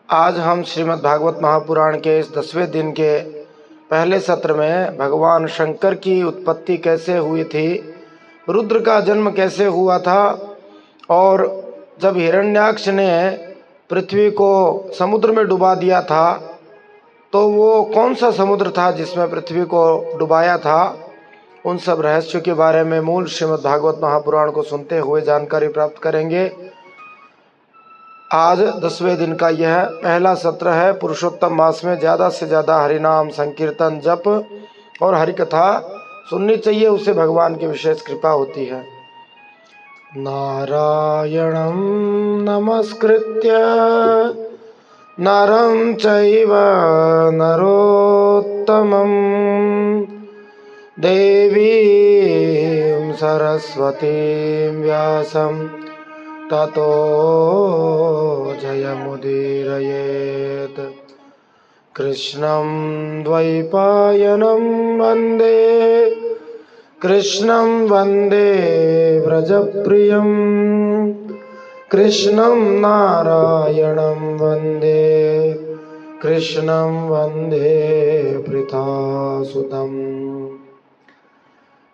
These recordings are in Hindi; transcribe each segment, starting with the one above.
आज हम श्रीमद् भागवत महापुराण के इस 10वें दिन के पहले सत्र में भगवान शंकर की उत्पत्ति कैसे हुई थी, रुद्र का जन्म कैसे हुआ था और जब हिरण्याक्ष ने पृथ्वी को समुद्र में डुबा दिया था तो वो कौन सा समुद्र था जिसमें पृथ्वी को डुबाया था, उन सब रहस्यों के बारे में मूल श्रीमद् भागवत महापुराण को सुनते हुए जानकारी प्राप्त करेंगे। आज 10वें दिन का यह पहला सत्र है। पुरुषोत्तम मास में ज़्यादा से ज़्यादा हरिनाम संकीर्तन जप और हरि कथा सुननी चाहिए, उससे भगवान की विशेष कृपा होती है। नारायणं नमस्कृत्य नरं चैव नरोत्तमं देवीं सरस्वतीं व्यासं ततो जयमुदीरयेत्। कृष्णं द्वैपायनं वन्दे कृष्णं वन्दे व्रजप्रियं कृष्णं नारायणं वन्दे कृष्णं वन्दे पृथासुतम्।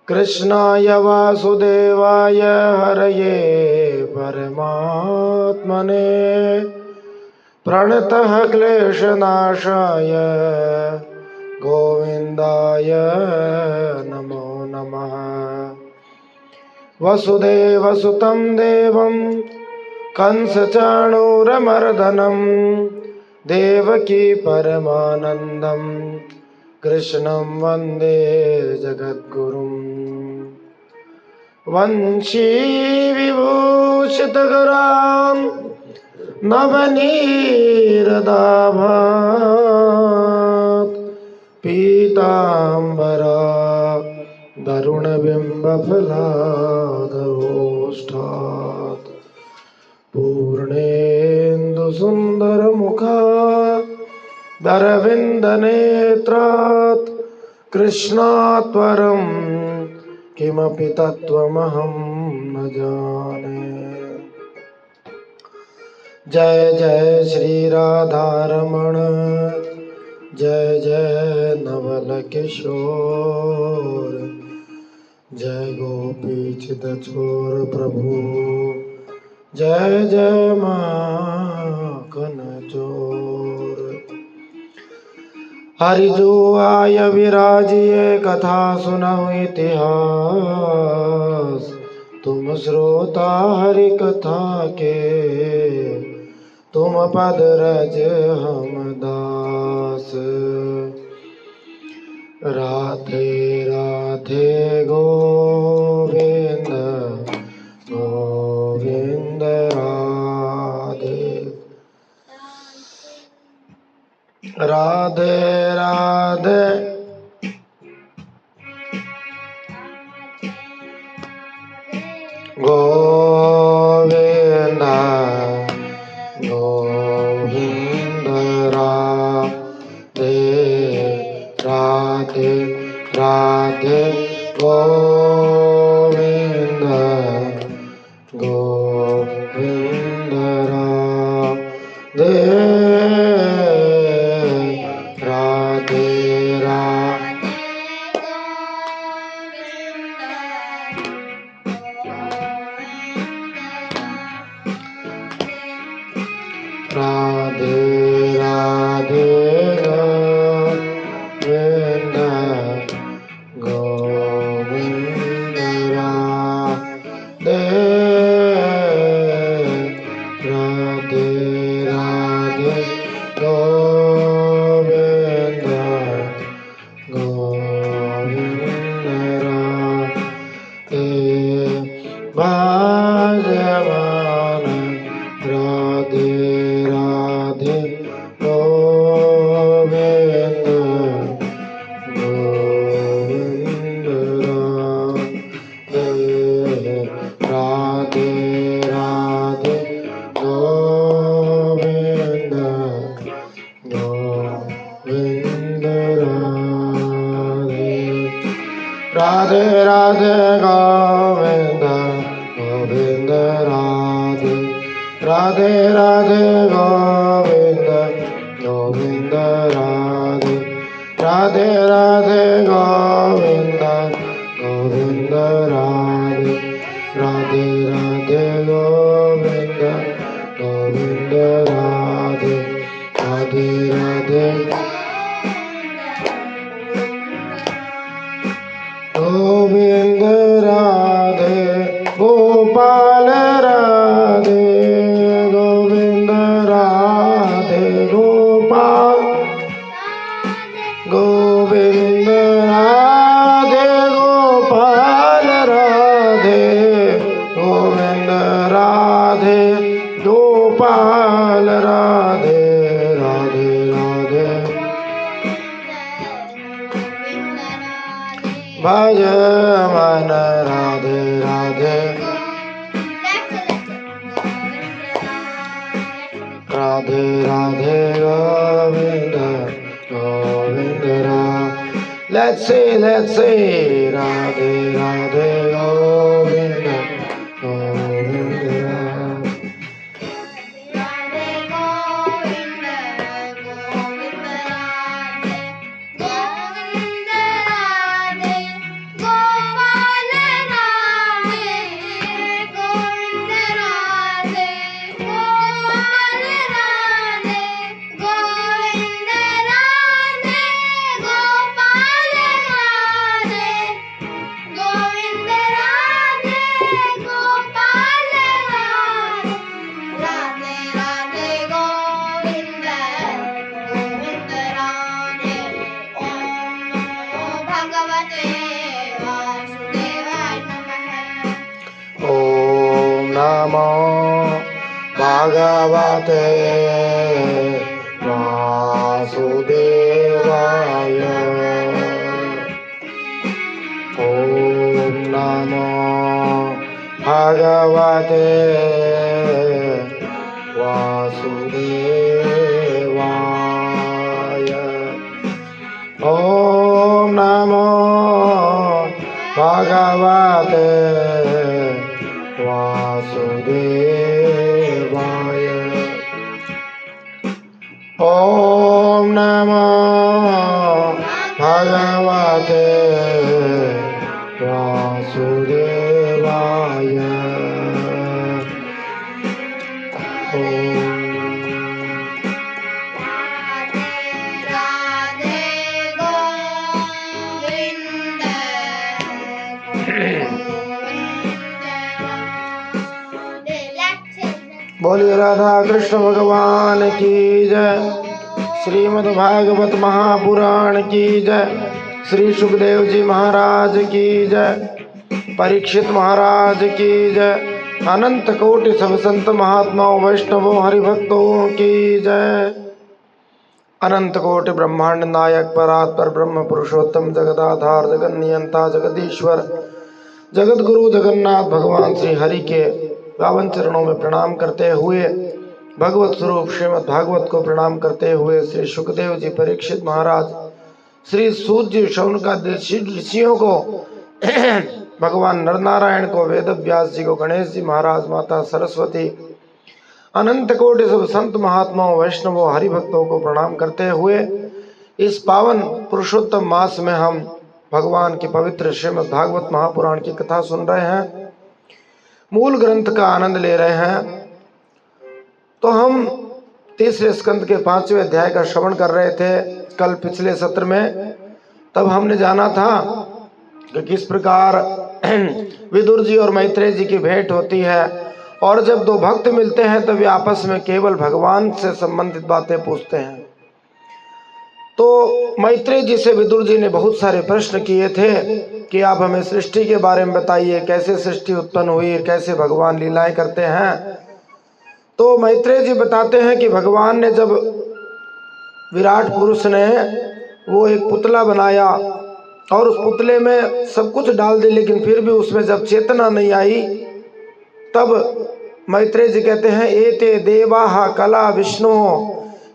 कृष्णाय वासुदेवाय हरये परमात्मने प्रणतः क्लेशनाशाय गोविन्दाय नमो नमः। वसुदेवसुतं देवं कंसचाणूरमर्दनं देवकी परमानन्दं कृष्णं वन्दे जगद्गुरुम्। वंशी विभूषितकरां नवनीरदाभात् पीताम्बरा दरुणबिम्बफलादरोष्ठात् पूर्णेन्दुसुन्दरमुखा दरविन्दनेत्रात् कृष्णात् परं किमपि तत्त्वमहं न जाने। जय जय श्री राधारमण जय जय नवल किशोर जय गोपीचित छोर प्रभु जय जय माखन चोर। हरि जो आय विराजिए कथा सुनऊ इतिहास, तुम श्रोता हरि कथा के तुम पद रज हम दास। राधे राधे गोविंद गोविंद राधे राधे राधे गोविंद गोविंद राधे राधे राधे गोविंद गोविंद राधे राधे राधे राधे गोविंद राधे राधे राधे गोविंद गोविंद राधे भजमान राधे राधे गोविंद गोविंद राधे राधे गोविंद गोविंद राधे राधे गोविंद गोविंद राधे राधे राधे गोविंद राधे राधे गोविंद गोविंद राधे राधे राधे गोविंद गोविंद राधे राधे राधे गोविंद राधे गोपाल राधे गोविंद राधे गोपाल गोविंद राधे गोपाल राधे गोविंद राधे गोपाल राधे राधे राधे भज मन राधे राधे राधे राधे गोविंद गोविंद राधे let's say राधे राधे गोविंद गोविंद राधे भगवते वासुदेवाय ओम नमो भगवते वासुदेवाय ओम नमो भगवते वासुदेवाय ओम नमो भगवते वासुदेवाय बोलिए राधा कृष्ण भगवान की जय। श्रीमद् भागवत महापुराण की जय। श्री सुखदेव जी महाराज की जय। परीक्षित महाराज की जय। अनंत कोटि सब संत महात्माओं वैष्णवों हरिभक्तों की जय। अनंत कोटि ब्रह्मांड नायक परात्पर ब्रह्म पुरुषोत्तम जगदाधार जगन नियंता जगदीश्वर जगत गुरु जगन्नाथ भगवान श्री हरि के पावन चरणों में प्रणाम करते हुए भगवत स्वरूप श्रीमद् भागवत को प्रणाम करते हुए श्री सुखदेव जी परीक्षित महाराज श्री सूत जी शौनकादि ऋषियों को भगवान नरनारायण को वेद व्यास जी को गणेश जी महाराज माता सरस्वती अनंत कोटि सब संत महात्माओं वैष्णवों हरिभक्तों को प्रणाम करते हुए इस पावन पुरुषोत्तम मास में हम भगवान की पवित्र श्रीमद् भागवत महापुराण की कथा सुन रहे हैं, मूल ग्रंथ का आनंद ले रहे हैं। तो हम तीसरे स्कंद के 5वें अध्याय का श्रवण कर रहे थे कल पिछले सत्र में। तब हमने जाना था कि किस प्रकार विदुर जी और मैत्रेय जी की भेंट होती है और जब दो भक्त मिलते हैं तब वे आपस में केवल भगवान से संबंधित बातें पूछते हैं। तो मैत्रेय जी से विदुर जी ने बहुत सारे प्रश्न किए थे कि आप हमें सृष्टि के बारे में बताइए, कैसे सृष्टि उत्पन्न हुई, कैसे भगवान लीलाएं करते हैं। तो मैत्रेय जी बताते हैं कि भगवान ने जब विराट पुरुष ने वो एक पुतला बनाया और उस पुतले में सब कुछ डाल दी, लेकिन फिर भी उसमें जब चेतना नहीं आई तब मैत्रेय जी कहते हैं एते देवाः कला विष्णु,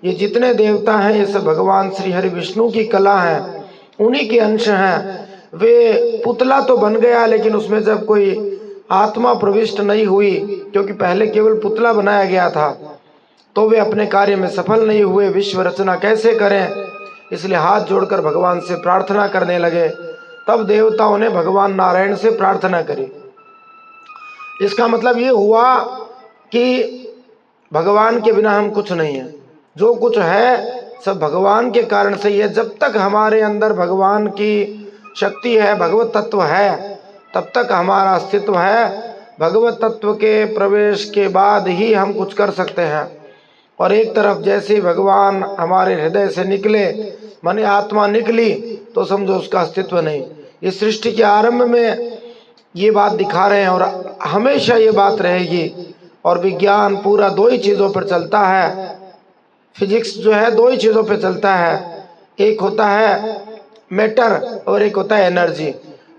ये जितने देवता हैं ये सब भगवान श्री हरि विष्णु की कला है, उन्हीं के अंश हैं। वे पुतला तो बन गया लेकिन उसमें जब कोई आत्मा प्रविष्ट नहीं हुई, क्योंकि पहले केवल पुतला बनाया गया था, तो वे अपने कार्य में सफल नहीं हुए। विश्व रचना कैसे करें, इसलिए हाथ जोड़कर भगवान से प्रार्थना करने लगे। तब देवताओं ने भगवान नारायण से प्रार्थना करी। इसका मतलब ये हुआ कि भगवान के बिना हम कुछ नहीं है, जो कुछ है सब भगवान के कारण से ही है। जब तक हमारे अंदर भगवान की शक्ति है, भगवत तत्व है, तब तक हमारा अस्तित्व है। भगवत तत्व के प्रवेश के बाद ही हम कुछ कर सकते हैं। और एक तरफ जैसे ही भगवान हमारे हृदय से निकले, माने आत्मा निकली, तो समझो उसका अस्तित्व नहीं। इस सृष्टि के आरंभ में ये बात दिखा रहे हैं और हमेशा ये बात रहेगी। और विज्ञान पूरा दो ही चीज़ों पर चलता है, फिजिक्स जो है दो ही चीज़ों पर चलता है, एक होता है मैटर और एक होता है एनर्जी।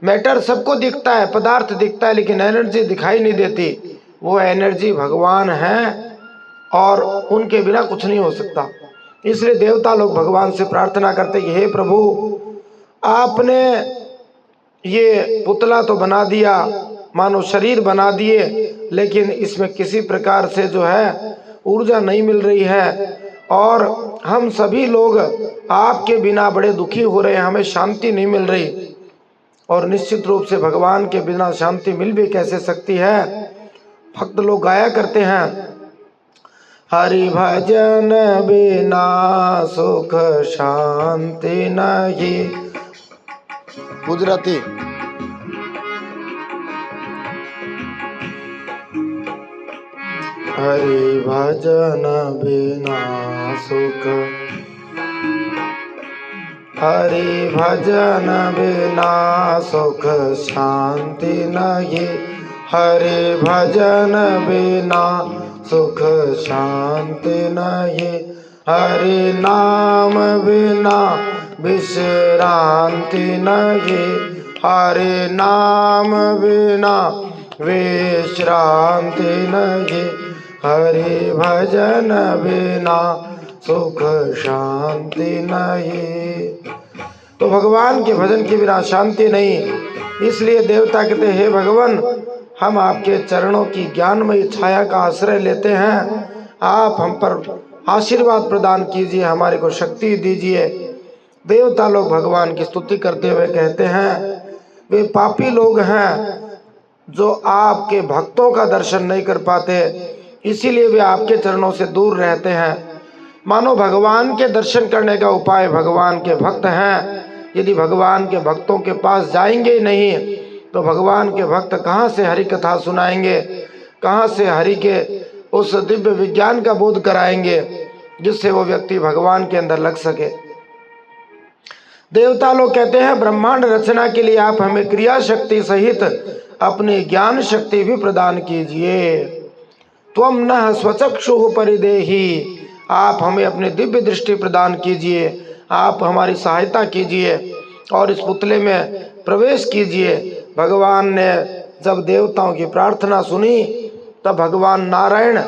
मैटर सबको दिखता है, पदार्थ दिखता है, लेकिन एनर्जी दिखाई नहीं देती। वो एनर्जी भगवान है और उनके बिना कुछ नहीं हो सकता। इसलिए देवता लोग भगवान से प्रार्थना करते कि हे प्रभु, आपने ये पुतला तो बना दिया, मानो शरीर बना दिए, लेकिन इसमें किसी प्रकार से जो है ऊर्जा नहीं मिल रही है और हम सभी लोग आपके बिना बड़े दुखी हो रहे हैं, हमें शांति नहीं मिल रही। और निश्चित रूप से भगवान के बिना शांति मिल भी कैसे सकती है। भक्त लोग गाया करते हैं, हरि भजन बिना सुख शांति नहीं। गुजराती हरि भजन बिना सुख, हरि भजन बिना सुख शांति नहीं, हरि भजन बिना सुख शांति नहीं, हरि नाम बिना विश्रांति नहीं, हरि नाम बिना विश्रांति नहीं, हरि भजन बिना सुख शांति नहीं। तो भगवान के भजन के बिना शांति नहीं। इसलिए देवता कहते हैं, हे भगवान, हम आपके चरणों की ज्ञानमयी छाया का आश्रय लेते हैं। आप हम पर आशीर्वाद प्रदान कीजिए, हमारे को शक्ति दीजिए। देवता लोग भगवान की स्तुति करते हुए कहते हैं, वे पापी लोग हैं जो आपके भक्तों का दर्शन नहीं कर पाते, इसीलिए वे आपके चरणों से दूर रहते हैं। मानो भगवान के दर्शन करने का उपाय भगवान के भक्त हैं। यदि भगवान के भक्तों के पास जाएंगे ही नहीं, तो भगवान के भक्त कहाँ से हरि कथा सुनाएंगे, कहाँ से हरि के उस दिव्य विज्ञान का बोध कराएंगे जिससे वो व्यक्ति भगवान के अंदर लग सके। देवता लोग कहते हैं, ब्रह्मांड रचना के लिए आप हमें क्रिया शक्ति सहित अपनी ज्ञान शक्ति भी प्रदान कीजिए। त्वम नः स्वचक्षुः परिदेहि, आप हमें अपनी दिव्य दृष्टि प्रदान कीजिए, आप हमारी सहायता कीजिए और इस पुतले में प्रवेश कीजिए। भगवान ने जब देवताओं की प्रार्थना सुनी, तब भगवान नारायण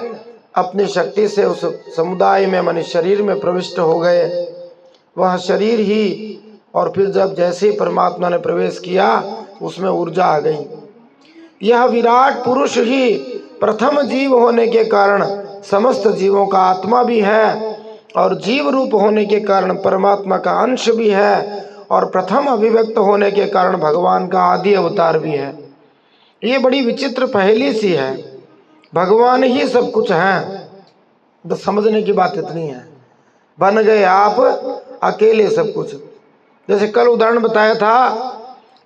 अपनी शक्ति से उस समुदाय में माने शरीर में प्रविष्ट हो गए। वह शरीर ही, और फिर जब जैसे ही परमात्मा ने प्रवेश किया, उसमें ऊर्जा आ गई। यह विराट पुरुष ही प्रथम जीव होने के कारण समस्त जीवों का आत्मा भी है और जीव रूप होने के कारण परमात्मा का अंश भी है और प्रथम अभिव्यक्त होने के कारण भगवान का आदि अवतार भी है। ये बड़ी विचित्र पहेली सी है। भगवान ही सब कुछ हैं, तो समझने की बात इतनी है, बन गए आप अकेले सब कुछ। जैसे कल उदाहरण बताया था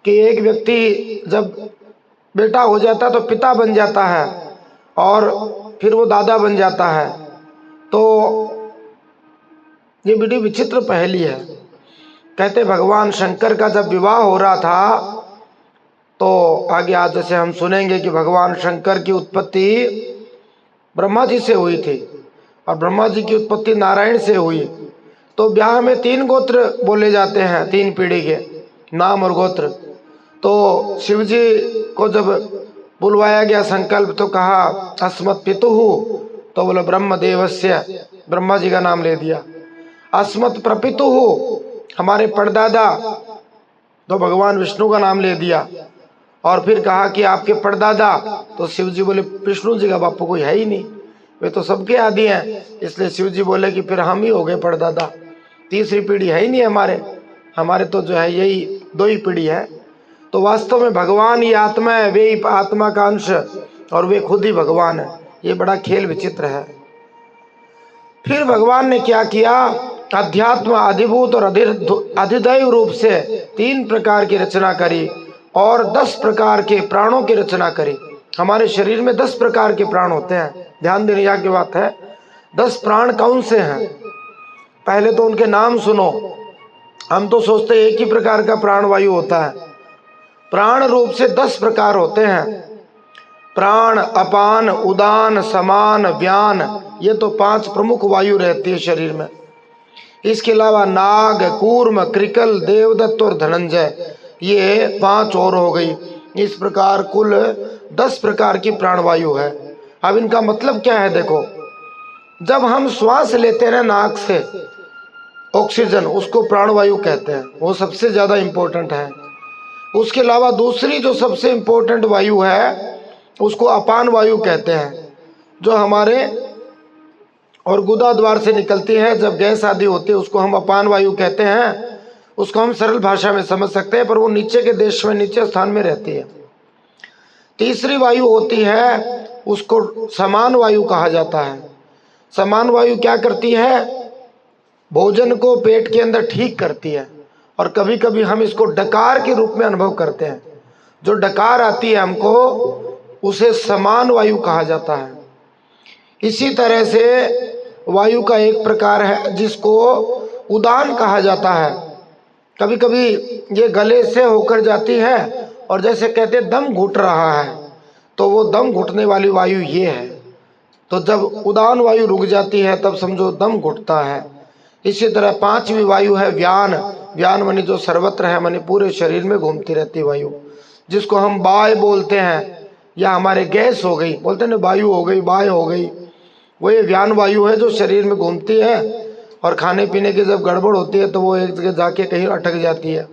कि एक व्यक्ति जब बेटा हो जाता तो पिता बन जाता है और फिर वो दादा बन जाता है। तो ये बड़ी विचित्र पहेली है। कहते भगवान शंकर का जब विवाह हो रहा था, तो आगे आज जैसे हम सुनेंगे कि भगवान शंकर की उत्पत्ति ब्रह्मा जी से हुई थी और ब्रह्मा जी की उत्पत्ति नारायण से हुई। तो ब्याह में 3 गोत्र बोले जाते हैं, 3 पीढ़ी के नाम और गोत्र। तो शिव जी को जब बुलवाया गया संकल्प, तो कहा अस्मत् पितुः, तो बोले ब्रह्मदेवस्य, ब्रह्मा जी का नाम ले दिया। अस्मत् प्रपितुः, हमारे परदादा, तो भगवान विष्णु का नाम ले दिया। और फिर कहा कि आपके परदादा, तो शिव जी बोले विष्णु जी का बापू कोई है ही नहीं, वे तो सबके आदि हैं। इसलिए शिव जी बोले कि फिर हम ही हो गए परदादा। तीसरी पीढ़ी है ही नहीं हमारे तो जो है यही 2 ही पीढ़ी है। तो वास्तव में भगवान ही आत्मा है, वे ही आत्मा का अंश और वे खुद ही भगवान है। ये बड़ा खेल विचित्र है। फिर भगवान ने क्या किया, अध्यात्म, अधिभूत और अधिदैव रूप से 3 प्रकार की रचना करी और 10 प्रकार के प्राणों की रचना करी। हमारे शरीर में 10 प्रकार के प्राण होते हैं। ध्यान देने योग्य बात है। 10 प्राण कौन से हैं? पहले तो उनके नाम सुनो। हम तो सोचते एक ही प्रकार का प्राण वायु होता है। प्राण रूप से 10 प्रकार होते हैं। प्राण, अपान, उदान, समान, व्यान, ये तो 5 प्रमुख वायु रहती है शरीर में। इसके अलावा नाग, कूर्म, कृकल, देवदत्त और धनंजय, ये 5 और हो गई। इस प्रकार कुल 10 प्रकार की प्राणवायु है। अब इनका मतलब क्या है? देखो, जब हम श्वास लेते हैं ना नाक से ऑक्सीजन, उसको प्राणवायु कहते हैं, वो सबसे ज़्यादा इम्पोर्टेंट है। उसके अलावा दूसरी जो सबसे इम्पोर्टेंट वायु है उसको अपान वायु कहते हैं, जो हमारे और गुदा द्वार से निकलती है। जब गैस आदि होती है उसको हम अपान वायु कहते हैं। उसको हम सरल भाषा में समझ सकते हैं, पर वो नीचे के देश में, नीचे स्थान में रहती है। तीसरी वायु होती है, उसको समान वायु कहा जाता है। समान वायु क्या करती है? भोजन को पेट के अंदर ठीक करती है। और कभी कभी हम इसको डकार के रूप में अनुभव करते हैं। जो डकार आती है हमको, उसे समान वायु कहा जाता है। इसी तरह से वायु का एक प्रकार है जिसको उदान कहा जाता है। कभी कभी ये गले से होकर जाती है और जैसे कहते हैं दम घुट रहा है, तो वो दम घुटने वाली वायु ये है। तो जब उदान वायु रुक जाती है तब समझो दम घुटता है। इसी तरह 5वीं वायु है व्यान। व्यान मानी जो सर्वत्र है, मानी पूरे शरीर में घूमती रहती वायु, जिसको हम बाय बोलते हैं, या हमारे गैस हो गई, बोलते हैं ना वायु हो गई, बाय हो गई, वो ये व्यान वायु है जो शरीर में घूमती है। और खाने पीने की जब गड़बड़ होती है तो वो एक जगह जाके कहीं अटक जाती है।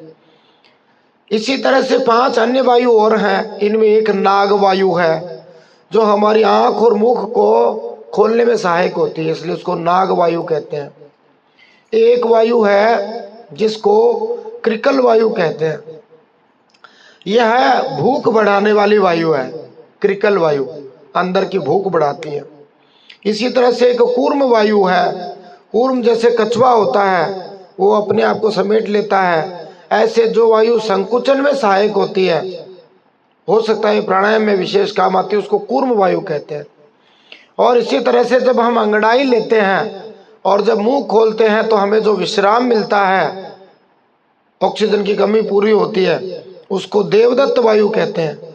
इसी तरह से 5 अन्य वायु और हैं। इनमें एक नाग वायु है जो हमारी आँख और मुख को खोलने में सहायक होती है, इसलिए उसको नाग वायु कहते हैं। एक वायु है जिसको कृकल वायु कहते हैं। यह है भूख बढ़ाने वाली वायु है। कृकल वायु अंदर की भूख बढ़ाती है। इसी तरह से एक कूर्म वायु है। कूर्म जैसे कछुआ होता है, वो अपने आप को समेट लेता है। ऐसे जो वायु संकुचन में सहायक होती है, हो सकता है प्राणायाम में विशेष काम आती है, उसको कूर्म वायु कहते हैं। और इसी तरह से जब हम अंगड़ाई लेते हैं और जब मुंह खोलते हैं तो हमें जो विश्राम मिलता है, ऑक्सीजन की कमी पूरी होती है, उसको देवदत्त वायु कहते हैं।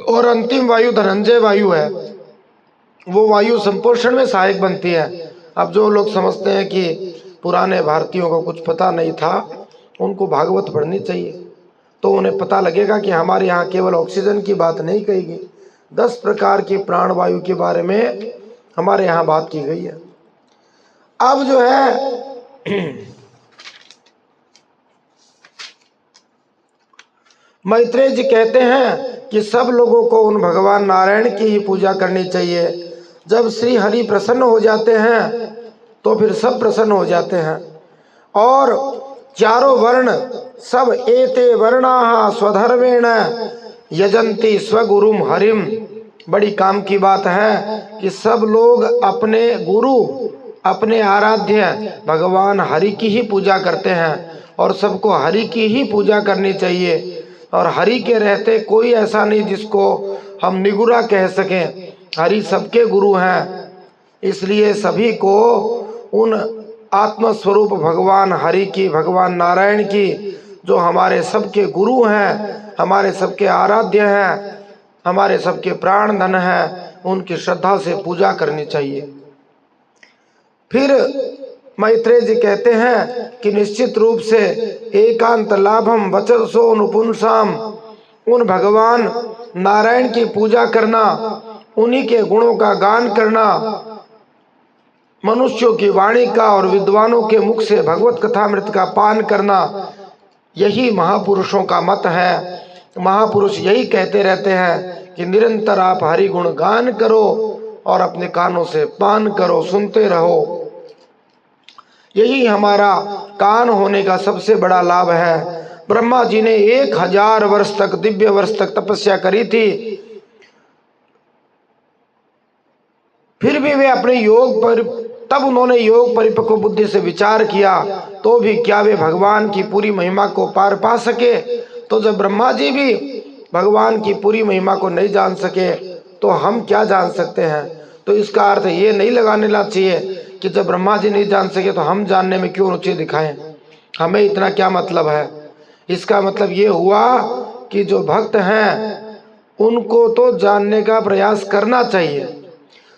और अंतिम वायु धनंजय वायु है। वो वायु संपोषण में सहायक बनती है। अब जो लोग समझते हैं कि पुराने भारतीयों को कुछ पता नहीं था, उनको भागवत पढ़नी चाहिए, तो उन्हें पता लगेगा कि हमारे यहाँ केवल ऑक्सीजन की बात नहीं कही गई, 10 प्रकार की प्राणवायु के बारे में हमारे यहाँ बात की गई है। अब जो है मैत्रेय जी कहते हैं कि सब लोगों को उन भगवान नारायण की ही पूजा करनी चाहिए। जब श्री हरि प्रसन्न हो जाते हैं तो फिर सब प्रसन्न हो जाते हैं। और चारों वर्ण सब एते वर्णाः स्वधर्मेण यजन्ति स्वगुरुम हरिम। बड़ी काम की बात है कि सब लोग अपने गुरु, अपने आराध्य भगवान हरि की ही पूजा करते हैं और सबको हरि की ही पूजा करनी चाहिए। और हरि के रहते कोई ऐसा नहीं जिसको हम निगुरा कह सकें। हरि सबके गुरु हैं, इसलिए सभी को उन आत्मस्वरूप भगवान हरि की, भगवान नारायण की, जो हमारे सबके गुरु हैं, हमारे सबके आराध्य हैं, हमारे सबके प्राण धन हैं, उनकी श्रद्धा से पूजा करनी चाहिए। फिर मैत्रेय जी कहते हैं कि निश्चित रूप से एकांत लाभम वचसो नुपुंसाम, उन भगवान नारायण की पूजा करना, उन्हीं के गुणों का गान करना, मनुष्यों की वाणी का और विद्वानों के मुख से भगवत कथामृत का पान करना, यही महापुरुषों का मत है। महापुरुष यही कहते रहते हैं कि निरंतर आप हरि गुण गान करो और अपने कानों से पान करो, सुनते रहो। यही हमारा कान होने का सबसे बड़ा लाभ है। ब्रह्मा जी ने 1000 वर्ष तक, दिव्य वर्ष तक तपस्या करी थी, फिर भी वे अपने योग पर, तब उन्होंने योग परिपक्व बुद्धि से विचार किया, तो भी क्या वे भगवान की पूरी महिमा को पार पा सके? तो जब ब्रह्मा जी भी भगवान की पूरी महिमा को नहीं जान सके तो हम क्या जान सकते हैं? तो इसका अर्थ ये नहीं लगाने ला चाहिए कि जब ब्रह्मा जी नहीं जान सके तो हम जानने में क्यों रुचि दिखाएं, हमें इतना क्या मतलब है। इसका मतलब ये हुआ कि जो भक्त हैं उनको तो जानने का प्रयास करना चाहिए।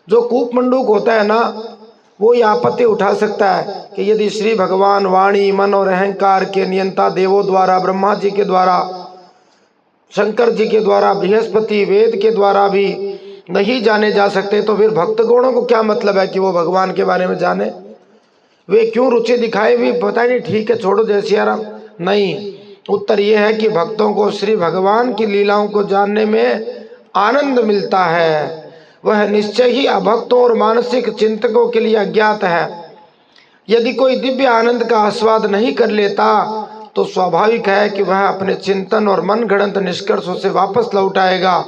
जो कूपमंडूक होता है ना, वो ये आपत्ति उठा सकता है कि यदि श्री भगवान वाणी, मन और अहंकार के नियंता देवों द्वारा, ब्रह्मा जी के द्वारा, शंकर जी के द्वारा, बृहस्पति वेद के द्वारा भी नहीं जाने जा सकते, तो फिर भक्तगणों को क्या मतलब है कि वो भगवान के बारे में जाने? वे क्यों रुचि दिखाए भी? पता नहीं, ठीक है छोड़ो जय सिया राम। नहीं, उत्तर ये है कि भक्तों को श्री भगवान की लीलाओं को जानने में आनंद मिलता है। वह निश्चय ही अभक्तों और मानसिक चिंतकों के लिए अज्ञात है। यदि कोई दिव्य आनंद का आस्वाद नहीं कर लेता तो स्वाभाविक है कि वह अपने चिंतन और मन गढ़ंत निष्कर्षों से वापस लौट आएगा,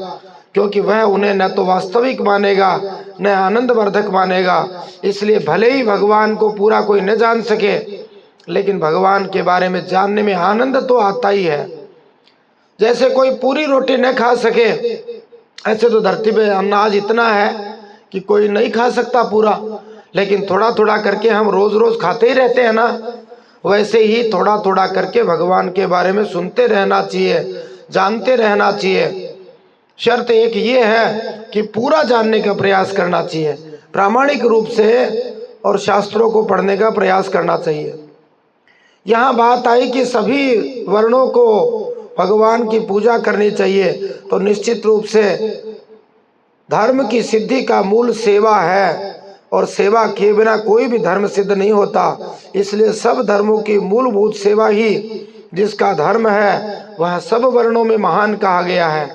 क्योंकि वह उन्हें न तो वास्तविक मानेगा न आनंदवर्धक मानेगा। इसलिए भले ही भगवान को पूरा कोई न जान सके, लेकिन भगवान के बारे में जानने में आनंद तो आता ही है। जैसे कोई पूरी रोटी न खा सके, ऐसे तो धरती पे अनाज इतना है कि कोई नहीं खा सकता पूरा, लेकिन थोड़ा थोड़ा करके हम रोज रोज खाते ही रहते हैं ना। वैसे ही थोड़ा थोड़ा करके भगवान के बारे में सुनते रहना चाहिए, जानते रहना चाहिए। शर्त एक ये है कि पूरा जानने का प्रयास करना चाहिए, प्रामाणिक रूप से, और शास्त्रों को पढ़ने का प्रयास करना चाहिए। यहाँ बात आई कि सभी वर्णों को भगवान की पूजा करनी चाहिए, तो निश्चित रूप से धर्म की सिद्धि का मूल सेवा है, और सेवा के बिना कोई भी धर्म सिद्ध नहीं होता। इसलिए सब धर्मों की मूलभूत सेवा ही जिसका धर्म है वह सब वर्णों में महान कहा गया है,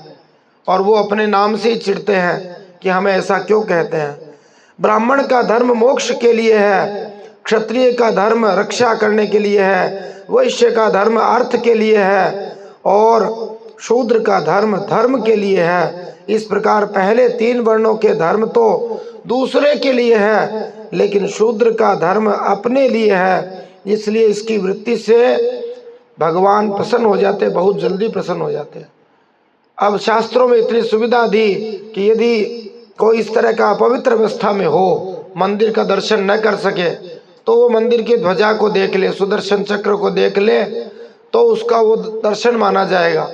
और वो अपने नाम से ही चिढ़ते हैं कि हमें ऐसा क्यों कहते हैं। ब्राह्मण का धर्म मोक्ष के लिए है, क्षत्रिय का धर्म रक्षा करने के लिए है, वैश्य का धर्म अर्थ के लिए है, और शूद्र का धर्म धर्म के लिए है। इस प्रकार पहले 3 वर्णों के धर्म तो दूसरे के लिए है, लेकिन शूद्र का धर्म अपने लिए है। इसलिए इसकी वृत्ति से भगवान प्रसन्न हो जाते, बहुत जल्दी प्रसन्न हो जाते। अब शास्त्रों में इतनी सुविधा दी कि यदि कोई इस तरह का अपवित्र अवस्था में हो, मंदिर का दर्शन न कर सके, तो वो मंदिर की ध्वजा को देख ले, सुदर्शन चक्र को देख ले, तो उसका वो दर्शन माना जाएगा।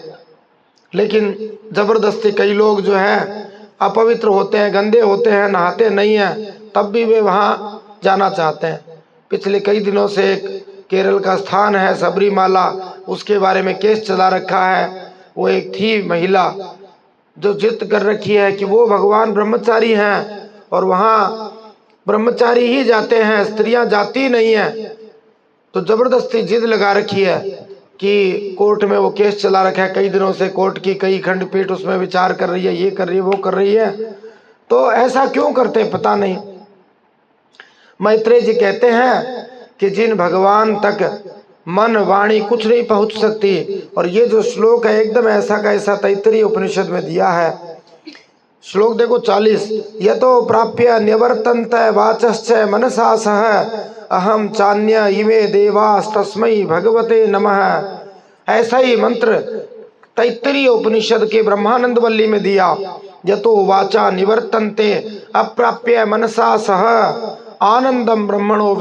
लेकिन जबरदस्ती कई लोग जो है अपवित्र होते हैं, गंदे होते हैं, नहाते नहीं हैं, तब भी वे वहाँ जाना चाहते हैं। पिछले कई दिनों से एक केरल का स्थान है सबरीमाला, उसके बारे में केस चला रखा है। वो एक थी महिला जो जिद कर रखी है कि वो भगवान ब्रह्मचारी हैं, और वहाँ ब्रह्मचारी ही जाते हैं, स्त्रियां जाती नहीं हैं। तो जबरदस्ती जिद लगा रखी है कि कोर्ट में वो केस चला रखा है कई दिनों से, कोर्ट की कई खंडपीठ उसमें विचार कर रही है, ये कर रही है, वो कर रही है। तो ऐसा क्यों करते पता नहीं। मैत्रेय जी कहते हैं कि जिन भगवान तक मन वाणी कुछ नहीं पहुंच सकती, और ये जो श्लोक है एकदम ऐसा का ऐसा तैत्तरीय उपनिषद में दिया है। श्लोक देखो 40, यतो प्राप्य निवर्तन्त वाचश्च मनसा सह अहम चान्य इमे देवास्तस्मै भगवते नमः। ऐसा ही मंत्र तैत्तरीय उपनिषद के ब्रह्मानंद वल्ली में दिया। यतो वाचा निवर्तन्ते अप्राप्य मनसा सह आनंदम ब्रह्मणो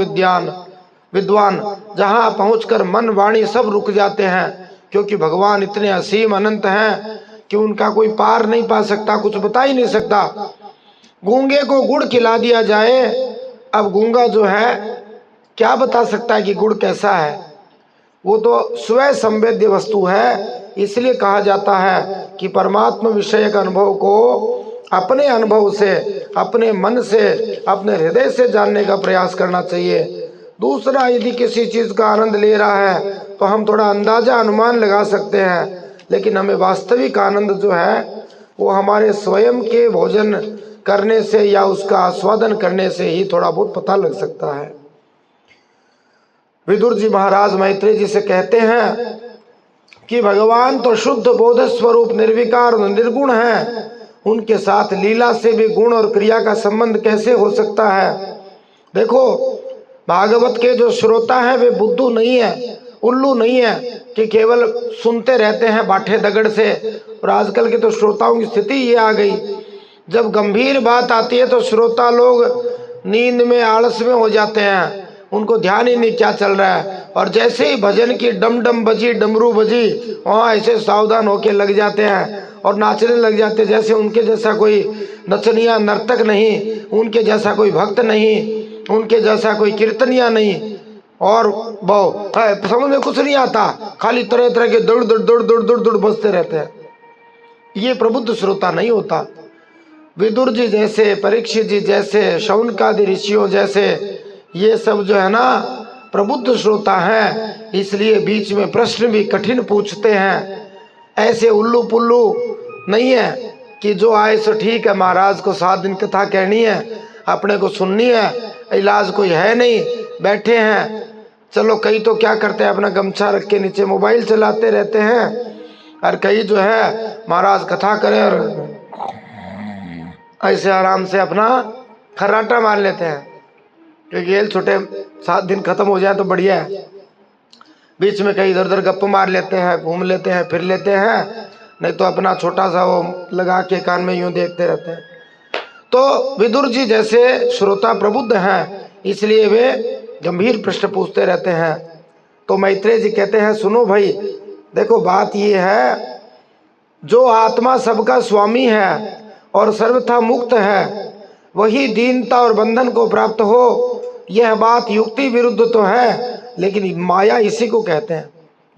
विद्वान, जहाँ पहुंचकर मन वाणी सब रुक जाते हैं, क्योंकि भगवान इतने असीम अनंत हैं कि उनका कोई पार नहीं पा सकता, कुछ बता ही नहीं सकता। गूंगे को गुड़ खिला दिया जाए, अब गूंगा जो है क्या बता सकता है कि गुड़ कैसा है? वो तो स्वयं संवेद्य वस्तु है। इसलिए कहा जाता है कि परमात्मा विषयक अनुभव को अपने अनुभव से, अपने मन से, अपने हृदय से जानने का प्रयास करना चाहिए। दूसरा, यदि किसी चीज का आनंद ले रहा है तो हम थोड़ा अंदाजा अनुमान लगा सकते हैं, लेकिन हमें वास्तविक आनंद जो है वो हमारे स्वयं के भोजन करने से या उसका आस्वादन करने से ही थोड़ा बहुत पता लग सकता है। विदुर जी महाराज मैत्रेय जी से कहते हैं कि भगवान तो शुद्ध बोध स्वरूप निर्विकार निर्गुण है, उनके साथ लीला से भी गुण और क्रिया का संबंध कैसे हो सकता है। देखो, भागवत के जो श्रोता हैं वे बुद्धू नहीं है, उल्लू नहीं है कि केवल सुनते रहते हैं बाठे दगड़ से। और आजकल के तो श्रोताओं की स्थिति ये आ गई, जब गंभीर बात आती है तो श्रोता लोग नींद में आलस में हो जाते हैं, उनको ध्यान ही नहीं क्या चल रहा है। और जैसे ही भजन की डम डम बजी, डमरू बजी, वहाँ ऐसे सावधान होके लग जाते हैं और नाचने लग जाते हैं, जैसे उनके जैसा कोई नचनिया नर्तक नहीं, उनके जैसा कोई भक्त नहीं, उनके जैसा कोई कीर्तनिया नहीं। और वो समझ में कुछ नहीं आता, खाली तरह तरह के दौड़ दौड़ दौड़ दौड़ दौड़ दौड़ बजते रहते हैं। ये प्रबुद्ध श्रोता नहीं होता। विदुर जी जैसे, परीक्षित जी जैसे, शौनकादि ऋषियों जैसे, ये सब जो है ना प्रबुद्ध श्रोता हैं, इसलिए बीच में प्रश्न भी कठिन पूछते हैं। ऐसे उल्लू पुल्लू नहीं है कि जो आए सो ठीक है, महाराज को 7 दिन कथा कहनी है, अपने को सुननी है, इलाज कोई है नहीं, बैठे हैं। चलो कई तो क्या करते हैं, अपना गमछा रख के नीचे मोबाइल चलाते रहते हैं, और कई जो है महाराज कथा करें और ऐसे आराम से अपना खर्राटा मार लेते हैं, क्योंकि ये छोटे 7 दिन खत्म हो जाए तो बढ़िया है। बीच में कहीं इधर उधर गप्प मार लेते हैं, घूम लेते हैं, फिर लेते हैं, नहीं तो अपना छोटा सा वो लगा के कान में यूं देखते रहते हैं। तो विदुर जी जैसे श्रोता प्रबुद्ध हैं, इसलिए वे गंभीर प्रश्न पूछते रहते हैं। तो मैत्रेय जी कहते हैं, सुनो भाई, देखो बात ये है, जो आत्मा सबका स्वामी है और सर्वथा मुक्त है, वही दीनता और बंधन को प्राप्त हो। यह बात युक्ति विरुद्ध तो है, लेकिन माया इसी को कहते हैं।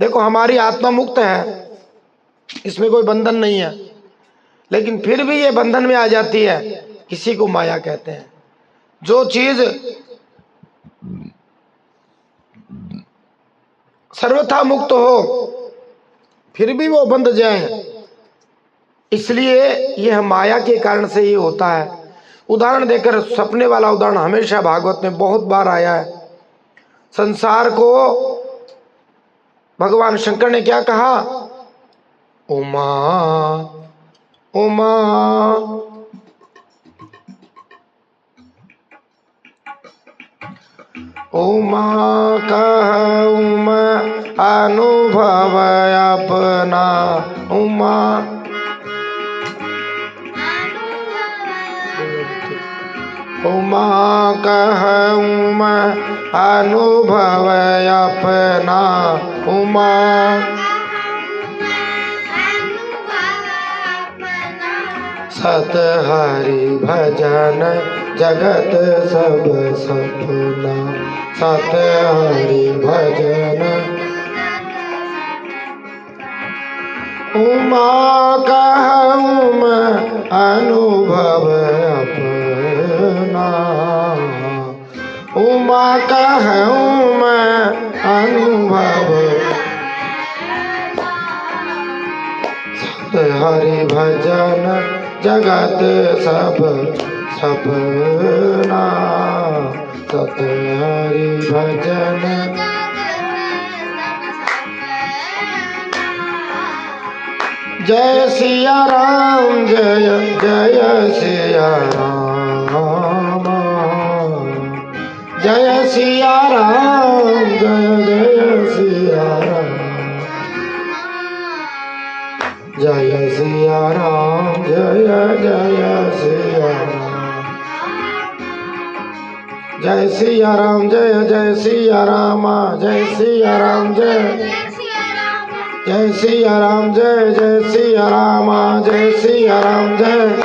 देखो, हमारी आत्मा मुक्त है, इसमें कोई बंधन नहीं है, लेकिन फिर भी ये बंधन में आ जाती है, इसी को माया कहते हैं। जो चीज सर्वथा मुक्त हो फिर भी वो बंध जाए, इसलिए यह माया के कारण से ही होता है। उदाहरण देकर, सपने वाला उदाहरण हमेशा भागवत में बहुत बार आया है। संसार को भगवान शंकर ने क्या कहा, उमा उमा, उमा कहूँ मैं अनुभव अपना, उमा उमा कहूँ मैं अनुभव अपना, उमा सत हरि भजन जगत सब सपना, सत हरि भजन। उमा कहूँ मैं अनुभव अपना, उमा कहूँ मैं अनुभव, सत हरि भजन जगत सब सपना, सत हरि भजन। जय सिया राम, जय जय सिया राम, जय सिया राम, जय जय सिया राम, जय सिया राम, जय जय सिया राम, जय सिया राम, जय जय सिया राम, जय सिया राम, जय जय सिया राम, जय जय सिया राम, जय सिया राम, जय।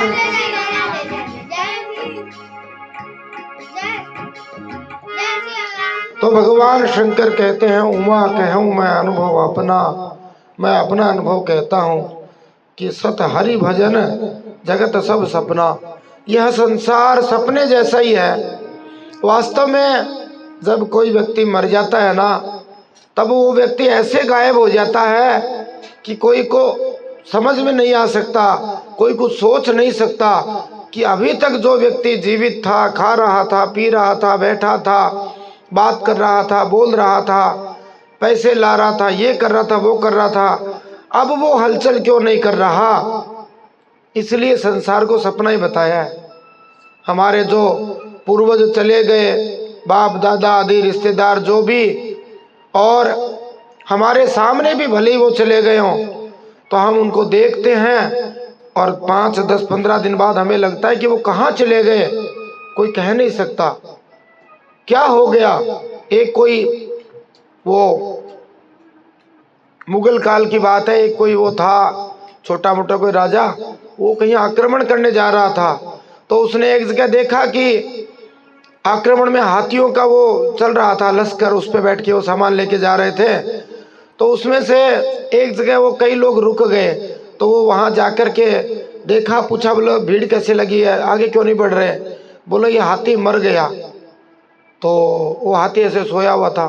तो भगवान शंकर कहते हैं, उमा कहूँ मैं अनुभव अपना, मैं अपना अनुभव कहता हूँ कि सत हरि भजन जगत सब सपना। यह संसार सपने जैसा ही है। वास्तव में जब कोई व्यक्ति मर जाता है ना, तब वो व्यक्ति ऐसे गायब हो जाता है कि कोई को समझ में नहीं आ सकता, कोई कुछ सोच नहीं सकता कि अभी तक जो व्यक्ति जीवित था, खा रहा था, पी रहा था, बैठा था, बात कर रहा था, बोल रहा था, पैसे ला रहा था, ये कर रहा था, वो कर रहा था, अब वो हलचल क्यों नहीं कर रहा? इसलिए संसार को सपना ही बताया है। हमारे जो पूर्वज चले गए, बाप दादा आदि रिश्तेदार जो भी, और हमारे सामने भी भले ही वो चले गए हों, तो हम उनको देखते हैं और 5, 10, 15 दिन बाद हमें लगता है कि वो कहाँ चले गए, कोई कह नहीं सकता क्या हो गया। एक कोई वो मुगल काल की बात है, एक कोई वो था छोटा मोटा कोई राजा, वो कहीं आक्रमण करने जा रहा था, तो उसने एक जगह देखा कि आक्रमण में हाथियों का वो चल रहा था लश्कर, उस पर बैठ के वो सामान लेके जा रहे थे। तो उसमें से एक जगह वो कई लोग रुक गए, तो वो वहां जाकर के देखा, पूछा, बोलो भीड़ कैसे लगी है, आगे क्यों नहीं बढ़ रहे? बोलो ये हाथी मर गया। तो वो हाथी ऐसे सोया हुआ था,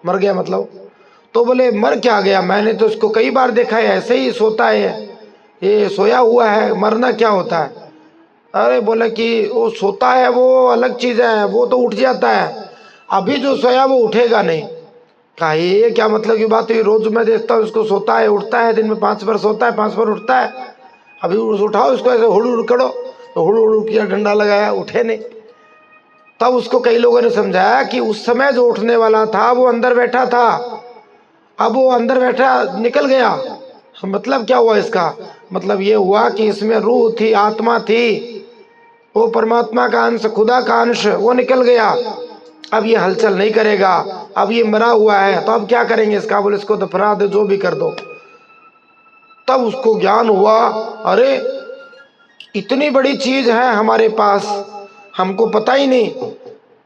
मर गया मतलब? तो बोले मर क्या गया, मैंने तो इसको कई बार देखा है, ऐसे ही सोता है, ये सोया हुआ है, मरना क्या होता है? अरे बोले कि वो सोता है वो अलग चीज़ है, वो तो उठ जाता है, अभी जो सोया वो उठेगा नहीं। कहा ये क्या मतलब की बात हुई? रोज मैं देखता हूँ उसको सोता है, उठता है, दिन में 5 बार सोता है, 5 बार उठता है, अभी उठाओ उसको, ऐसे हुड़ हुड़ करो, तो हुड़ हुड़ किया, डंडा लगाया, उठे नहीं। तब उसको कई लोगों ने समझाया कि उस समय जो उठने वाला था वो अंदर बैठा था, अब वो अंदर बैठा निकल गया। मतलब क्या हुआ इसका? मतलब ये हुआ कि इसमें रूह थी, आत्मा थी, वो परमात्मा का अंश, खुदा का अंश, वो निकल गया, अब ये हलचल नहीं करेगा, अब ये मरा हुआ है, तो अब क्या करेंगे इसका? बोले इसको दफना दो, जो भी कर दो। तब उसको ज्ञान हुआ, अरे इतनी बड़ी चीज है हमारे पास, हमको पता ही नहीं।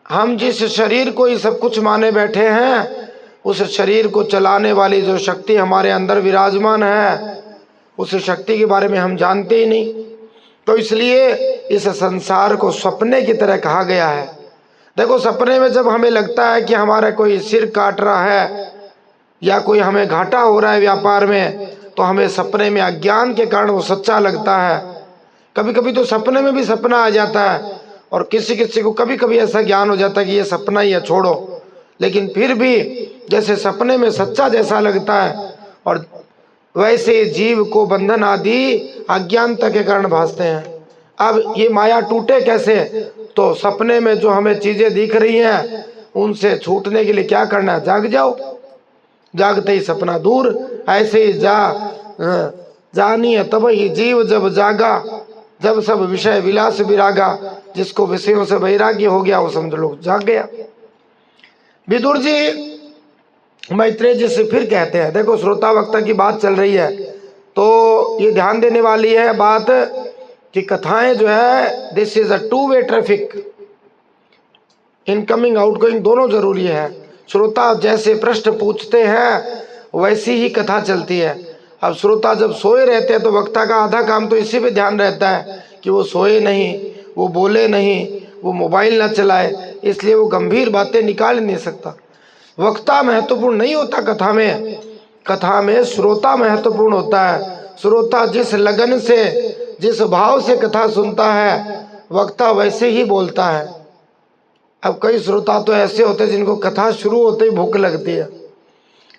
हम जिस शरीर को ही सब कुछ माने बैठे हैं, उस शरीर को चलाने वाली जो शक्ति हमारे अंदर विराजमान है, उस शक्ति के बारे में हम जानते ही नहीं। तो इसलिए इस संसार को सपने की तरह कहा गया है। देखो सपने में जब हमें लगता है कि हमारा कोई सिर काट रहा है या कोई हमें घाटा हो रहा है व्यापार में, तो हमें सपने में अज्ञान के कारण वो सच्चा लगता है। कभी कभी तो सपने में भी सपना आ जाता है, और किसी किसी को कभी कभी ऐसा ज्ञान हो जाता है कि ये सपना ही है, छोड़ो, लेकिन फिर भी जैसे सपने में सच्चा जैसा लगता है, और वैसे जीव को बंधन आदि अज्ञानता के कारण भासते हैं। अब ये माया टूटे कैसे? तो सपने में जो हमें चीजें दिख रही हैं उनसे छूटने के लिए क्या करना है? जाग जाओ, जागते ही सपना दूर। ऐसे ही जानिए तब ही जीव जब जागा, जब सब विषय विलास विरागा, जिसको विषयों से वैराग्य हो गया वो समझ लो जाग गया। विदुर जी मैत्रेय जी से फिर कहते हैं, देखो श्रोता वक्ता की बात चल रही है, तो ये ध्यान देने वाली है बात कि कथाएं जो है, this is a two way traffic, incoming outgoing दोनों जरूरी है। श्रोता जैसे प्रश्न पूछते हैं वैसी ही कथा चलती है। अब श्रोता जब सोए रहते हैं तो वक्ता का आधा काम तो इसी पे ध्यान रहता है कि वो सोए नहीं, वो बोले नहीं, वो मोबाइल ना चलाए, इसलिए वो गंभीर बातें निकाल नहीं सकता। वक्ता महत्वपूर्ण नहीं होता कथा में, कथा में श्रोता महत्वपूर्ण होता है। श्रोता जिस लगन से, जिस भाव से कथा सुनता है, वक्ता वैसे ही बोलता है। अब कई श्रोता तो ऐसे होते हैं जिनको कथा शुरू होते ही भूख लगती है।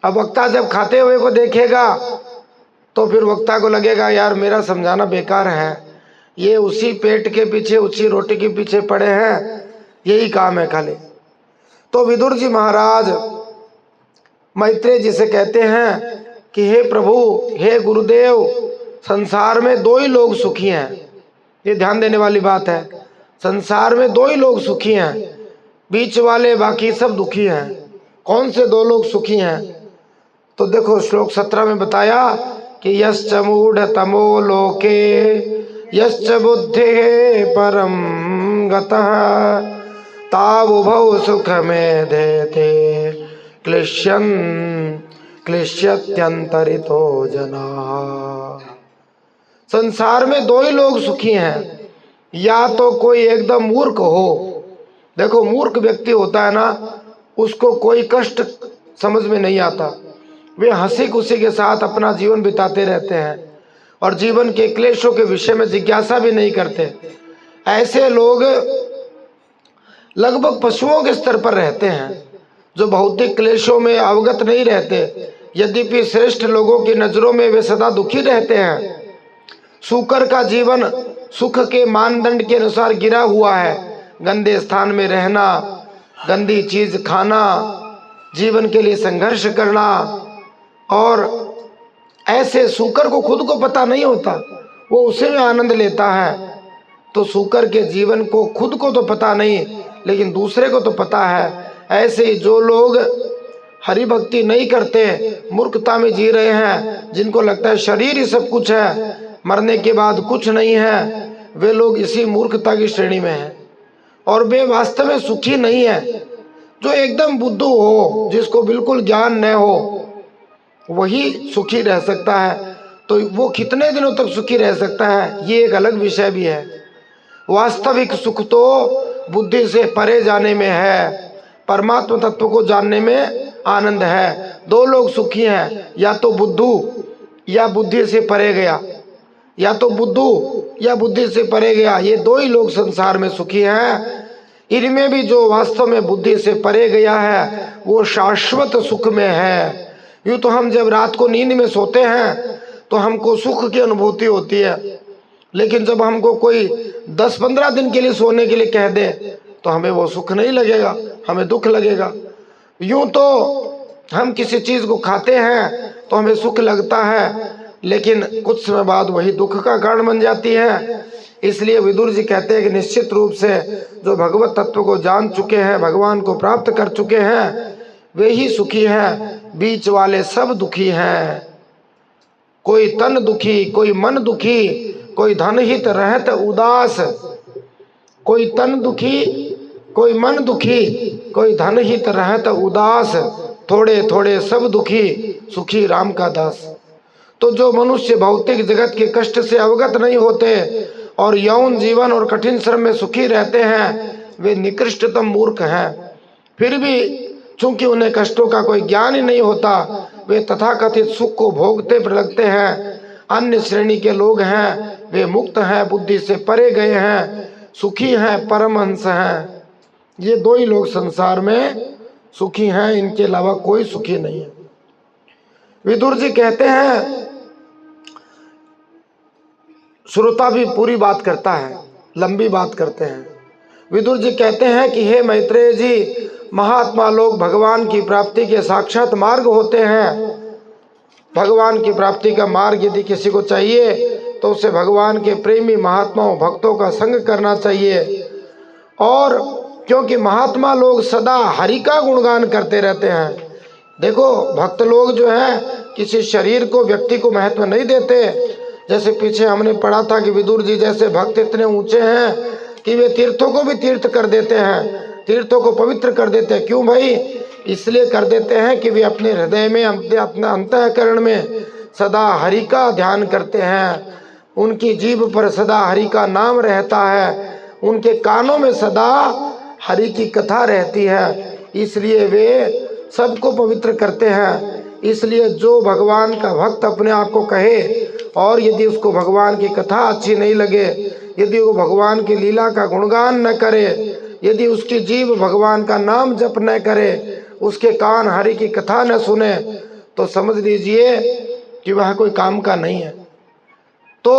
अब वक्ता जब खाते हुए को देखेगा तो फिर वक्ता को लगेगा यार मेरा समझाना बेकार है, ये उसी पेट के पीछे, उसी रोटी के पीछे पड़े हैं, यही काम है खाली। तो विदुर जी महाराज मैत्रेय जी से कहते हैं कि हे प्रभु, हे गुरुदेव, संसार में 2 ही लोग सुखी हैं। ये ध्यान देने वाली बात है, संसार में 2 ही लोग सुखी हैं, बीच वाले बाकी सब दुखी हैं। कौन से 2 लोग सुखी हैं? तो देखो श्लोक 17 में बताया कि यश्च मूढ़ तमो लोके यश्च बुद्धि परम गतः तावुभौ सुख में देते क्लिश्यत्यंतरितो जना। संसार में 2 ही लोग सुखी हैं, या तो कोई एकदम मूर्ख हो। देखो मूर्ख व्यक्ति होता है ना, उसको कोई कष्ट समझ में नहीं आता, वे हंसी खुशी के साथ अपना जीवन बिताते रहते हैं और जीवन के क्लेशों के विषय में जिज्ञासा भी नहीं करते। ऐसे लोग लगभग पशुओं के स्तर पर रहते हैं। जो भौतिक क्लेशों में अवगत नहीं रहते, यद्यपि श्रेष्ठ लोगों की नजरों में वे सदा दुखी रहते हैं। सूकर का जीवन सुख के मानदंड के अनुसार गिरा हुआ है। गंदे स्थान में रहना, गंदी चीज खाना, जीवन के लिए संघर्ष करना, और ऐसे सूकर को खुद को पता नहीं होता, वो उसी में आनंद लेता है। तो सूकर के जीवन को खुद को तो पता नहीं, लेकिन दूसरे को तो पता है। ऐसे ही जो लोग हरि भक्ति नहीं करते, मूर्खता में जी रहे हैं, जिनको लगता है शरीर ही सब कुछ है, मरने के बाद कुछ नहीं है, वे लोग इसी मूर्खता की श्रेणी में हैं और वे वास्तव में सुखी नहीं है। जो एकदम बुद्धू हो, जिसको बिल्कुल ज्ञान न हो, वही सुखी रह सकता है। तो वो कितने दिनों तक सुखी रह सकता है, ये एक अलग विषय भी है। वास्तविक सुख तो बुद्धि से परे जाने में है, परमात्मा तत्व को जानने में आनंद है। दो लोग सुखी हैं, या तो बुद्धू या बुद्धि से परे गया, या तो बुद्धू या बुद्धि से परे गया। ये दो ही लोग संसार में सुखी हैं। इनमें भी जो वास्तव में बुद्धि से परे गया है, वो शाश्वत सुख में है। यूँ तो हम जब रात को नींद में सोते हैं तो हमको सुख की अनुभूति होती है, लेकिन जब हमको कोई 10-15 दिन के लिए सोने के लिए कह दे तो हमें वो सुख नहीं लगेगा, हमें दुख लगेगा। यूँ तो हम किसी चीज़ को खाते हैं तो हमें सुख लगता है, लेकिन कुछ समय बाद वही दुख का कारण बन जाती है। इसलिए विदुर जी कहते हैं कि निश्चित रूप से जो भगवत तत्व को जान चुके हैं, भगवान को प्राप्त कर चुके हैं, वे ही सुखी हैं। बीच वाले सब दुखी हैं। कोई तन दुखी, कोई मन दुखी, कोई धन हित रहत उदास। कोई तन दुखी, कोई मन दुखी, कोई धन हित रहत उदास। थोड़े थोड़े सब दुखी, सुखी राम का दास। तो जो मनुष्य भौतिक जगत के कष्ट से अवगत नहीं होते और यौन जीवन और कठिन श्रम में सुखी रहते हैं, वे निकृष्टतम मूर्ख हैं। फिर भी चूंकि उन्हें कष्टों का कोई ज्ञान ही नहीं होता, वे तथाकथित सुख को भोगते लगते हैं। अन्य श्रेणी के लोग हैं, वे मुक्त हैं, बुद्धि से परे गए हैं, सुखी हैं, परमहंस हैं। ये दो ही लोग संसार में सुखी हैं, इनके अलावा कोई सुखी नहीं है। विदुर जी कहते हैं, श्रोता भी पूरी बात करता है, लंबी बात करते हैं। विदुर जी कहते हैं कि हे मैत्रेय जी, महात्मा लोग भगवान की प्राप्ति के साक्षात मार्ग होते हैं। भगवान की प्राप्ति का मार्ग यदि किसी को चाहिए तो उसे भगवान के प्रेमी महात्माओं भक्तों का संग करना चाहिए। और क्योंकि महात्मा लोग सदा हरि का गुणगान करते रहते हैं। देखो, भक्त लोग जो हैं किसी शरीर को, व्यक्ति को महत्व नहीं देते। जैसे पीछे हमने पढ़ा था कि विदुर जी जैसे भक्त इतने ऊंचे हैं कि वे तीर्थों को भी तीर्थ कर देते हैं, तीर्थों को पवित्र कर देते हैं। क्यों भाई? इसलिए कर देते हैं कि वे अपने हृदय में, अपने अंतःकरण में सदा हरि का ध्यान करते हैं। उनकी जीभ पर सदा हरि का नाम रहता है, उनके कानों में सदा हरि की कथा रहती है, इसलिए वे सबको पवित्र करते हैं। इसलिए जो भगवान का भक्त अपने आप को कहे और यदि उसको भगवान की कथा अच्छी नहीं लगे, यदि वो भगवान की लीला का गुणगान न करे, यदि उसकी जीभ भगवान का नाम जप न करे, उसके कान हरि की कथा न सुने, तो समझ लीजिए कि वह कोई काम का नहीं है। तो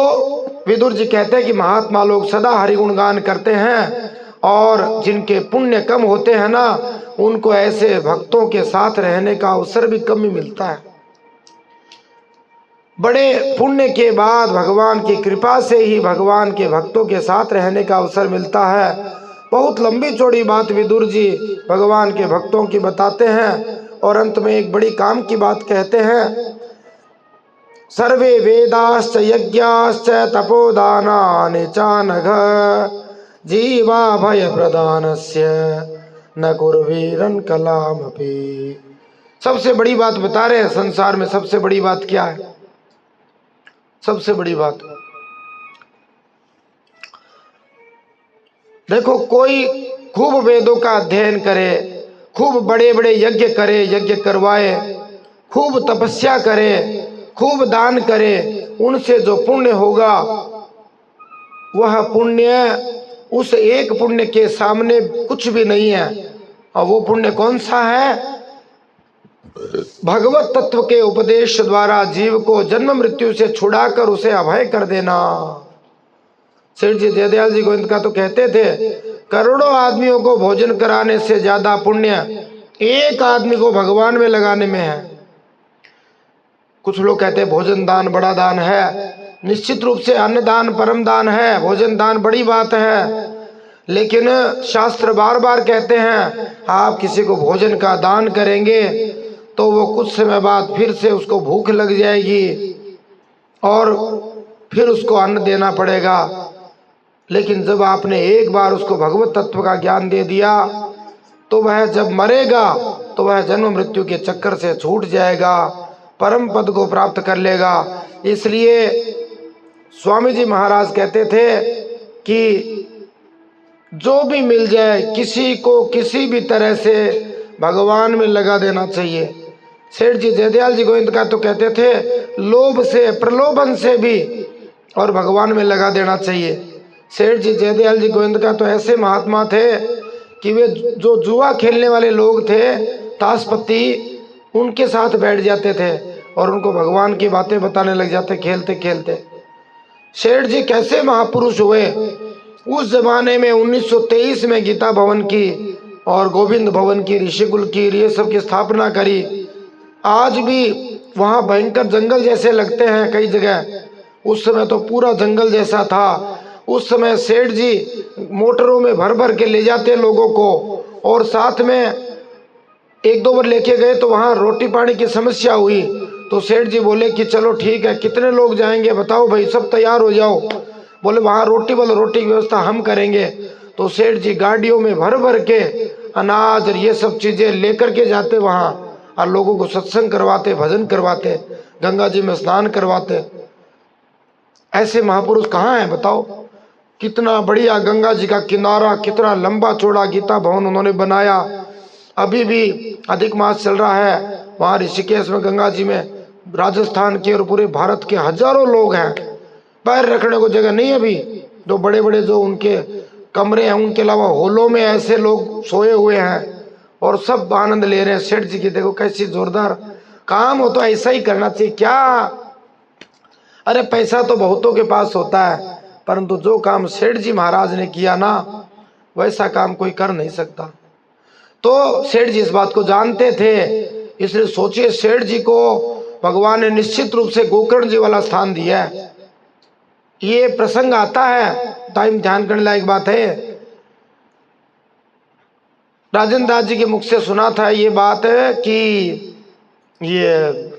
विदुर जी कहते हैं कि महात्मा लोग सदा हरि गुणगान करते हैं, और जिनके पुण्य कम होते हैं ना, उनको ऐसे भक्तों के साथ रहने का अवसर भी कम ही मिलता है। बड़े पुण्य के बाद भगवान की कृपा से ही भगवान के भक्तों के साथ रहने का अवसर मिलता है। बहुत लंबी चौड़ी बात विदुर जी भगवान के भक्तों की बताते हैं, और अंत में एक बड़ी काम की बात कहते हैं। सर्वे वेदाश्च यज्ञाश्च तपोदानानि च नघ जीवा भय प्रदानस्य न कुर्वीरन कलामपि। सबसे बड़ी बात बता रहे हैं, संसार में सबसे बड़ी बात क्या है? सबसे बड़ी बात, देखो, कोई खूब वेदों का अध्ययन करे, खूब बड़े बड़े यज्ञ करे, यज्ञ करवाए, खूब तपस्या करे, खूब दान करे, उनसे जो पुण्य होगा वह पुण्य उस एक पुण्य के सामने कुछ भी नहीं है। और वो पुण्य कौन सा है? भगवत तत्व के उपदेश द्वारा जीव को जन्म मृत्यु से छुड़ाकर उसे अभय कर देना। सेठ जी जयदयाल जी गोविंद का तो कहते थे, करोड़ों आदमियों को भोजन कराने से ज्यादा पुण्य एक आदमी को भगवान में लगाने में है। कुछ लोग कहते हैं भोजन दान बड़ा दान है। निश्चित रूप से अन्नदान परम दान है, भोजन दान बड़ी बात है, लेकिन शास्त्र बार बार कहते हैं आप किसी को भोजन का दान करेंगे तो वो कुछ समय बाद फिर से उसको भूख लग जाएगी और फिर उसको अन्न देना पड़ेगा। लेकिन जब आपने एक बार उसको भगवत तत्व का ज्ञान दे दिया तो वह जब मरेगा तो वह जन्म मृत्यु के चक्कर से छूट जाएगा, परम पद को प्राप्त कर लेगा। इसलिए स्वामी जी महाराज कहते थे कि जो भी मिल जाए किसी को किसी भी तरह से भगवान में लगा देना चाहिए। सेठ जी जयदयाल जी गोविंद का तो कहते थे लोभ से प्रलोभन से भी और भगवान में लगा देना चाहिए। सेठ जी जयदयाल जी गोविंद का तो ऐसे महात्मा थे कि वे जो जुआ खेलने वाले लोग थे, ताशपत्ती, उनके साथ बैठ जाते थे और उनको भगवान की बातें बताने लग जाते खेलते खेलते। सेठ जी कैसे महापुरुष हुए। उस जमाने में 1923 में गीता भवन की और गोविंद भवन की, ऋषिकुल की, ये सब की स्थापना करी। आज भी वहाँ भयंकर जंगल जैसे लगते हैं कई जगह, उस समय तो पूरा जंगल जैसा था। उस समय सेठ जी मोटरों में भर भर के ले जाते लोगों को और साथ में एक दो बार लेके गए तो वहाँ रोटी पानी की समस्या हुई तो सेठ जी बोले कि चलो ठीक है, कितने लोग जाएंगे बताओ भाई, सब तैयार हो जाओ। बोले वहाँ रोटी की व्यवस्था हम करेंगे। तो सेठ जी गाड़ियों में भर भर के अनाज और ये सब चीजें लेकर के जाते वहाँ और लोगों को सत्संग करवाते, भजन करवाते, गंगा जी में स्नान करवाते। ऐसे महापुरुष कहाँ हैं बताओ। कितना बढ़िया गंगा जी का किनारा, कितना लंबा चौड़ा गीता भवन उन्होंने बनाया। अभी भी अधिक मास चल रहा है वहाँ ऋषिकेश में, गंगा जी में, राजस्थान के और पूरे भारत के हजारों लोग हैं। पैर रखने को जगह नहीं। अभी जो बड़े बड़े जो उनके कमरे हैं, उनके अलावा हॉलों में ऐसे लोग सोए हुए हैं और सब आनंद ले रहे हैं। सेठ जी की देखो कैसी जोरदार काम हो, तो ऐसा ही करना चाहिए क्या। अरे पैसा तो बहुतों के पास होता है, परंतु जो काम सेठ जी महाराज ने किया ना, वैसा काम कोई कर नहीं सकता। तो सेठ जी इस बात को जानते थे, इसलिए सोचिए सेठ जी को भगवान ने निश्चित रूप से गोकर्ण जी वाला स्थान दिया है। ये प्रसंग आता है, टाइम ध्यान करने लायक बात है। राजेंद्र दास जी के मुख से सुना था ये बात कि ये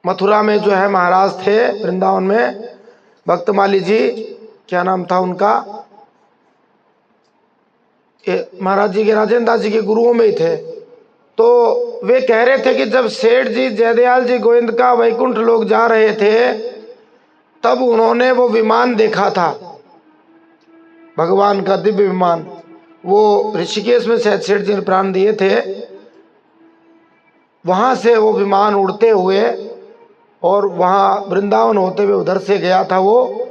मथुरा में जो है महाराज थे, वृंदावन में भक्तमाली जी, क्या नाम था उनका, महाराज जी के, राजेंद्र दास जी के गुरुओं में ही थे। तो वे कह रहे थे कि जब सेठ जी जयदयाल जी गोविंद का वैकुंठ लोग जा रहे थे तब उन्होंने वो विमान देखा था, भगवान का दिव्य विमान। वो ऋषिकेश में शायद सेठ जी ने प्राण दिए थे, वहां से वो विमान उड़ते हुए और वहाँ वृंदावन होते हुए उधर से गया था वो।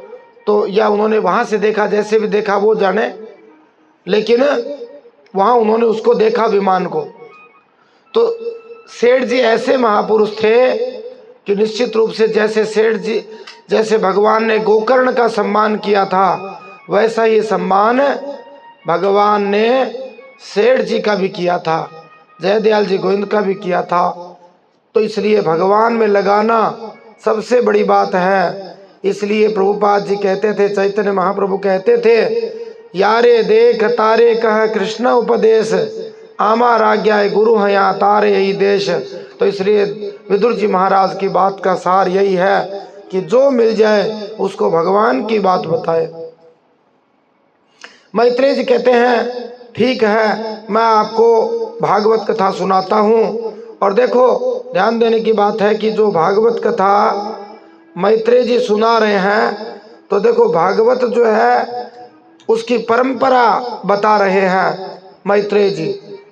तो या उन्होंने वहां से देखा, जैसे भी देखा वो जाने, लेकिन वहां उन्होंने उसको देखा विमान को। तो सेठ जी ऐसे महापुरुष थे कि निश्चित रूप से जैसे सेठ जी, जैसे भगवान ने गोकर्ण का सम्मान किया था, वैसा ही सम्मान भगवान ने सेठ जी का भी किया था, जयदयाल जी गोविंद का भी किया था। तो इसलिए भगवान में लगाना सबसे बड़ी बात है। इसलिए प्रभुपाद जी कहते थे, चैतन्य महाप्रभु कहते थे, यारे देख तारे कह कृष्ण उपदेश, आमा राग्या गुरु है या तारे यही देश। तो इसलिए विदुर जी महाराज की बात का सार यही है कि जो मिल जाए उसको भगवान की बात बताए। मैत्रेय जी कहते हैं ठीक है, मैं आपको भागवत कथा सुनाता हूँ। और देखो ध्यान देने की बात है कि जो भागवत कथा मैत्रेय जी सुना रहे हैं, तो देखो भागवत जो है उसकी परंपरा बता रहे हैं मैत्रेय जी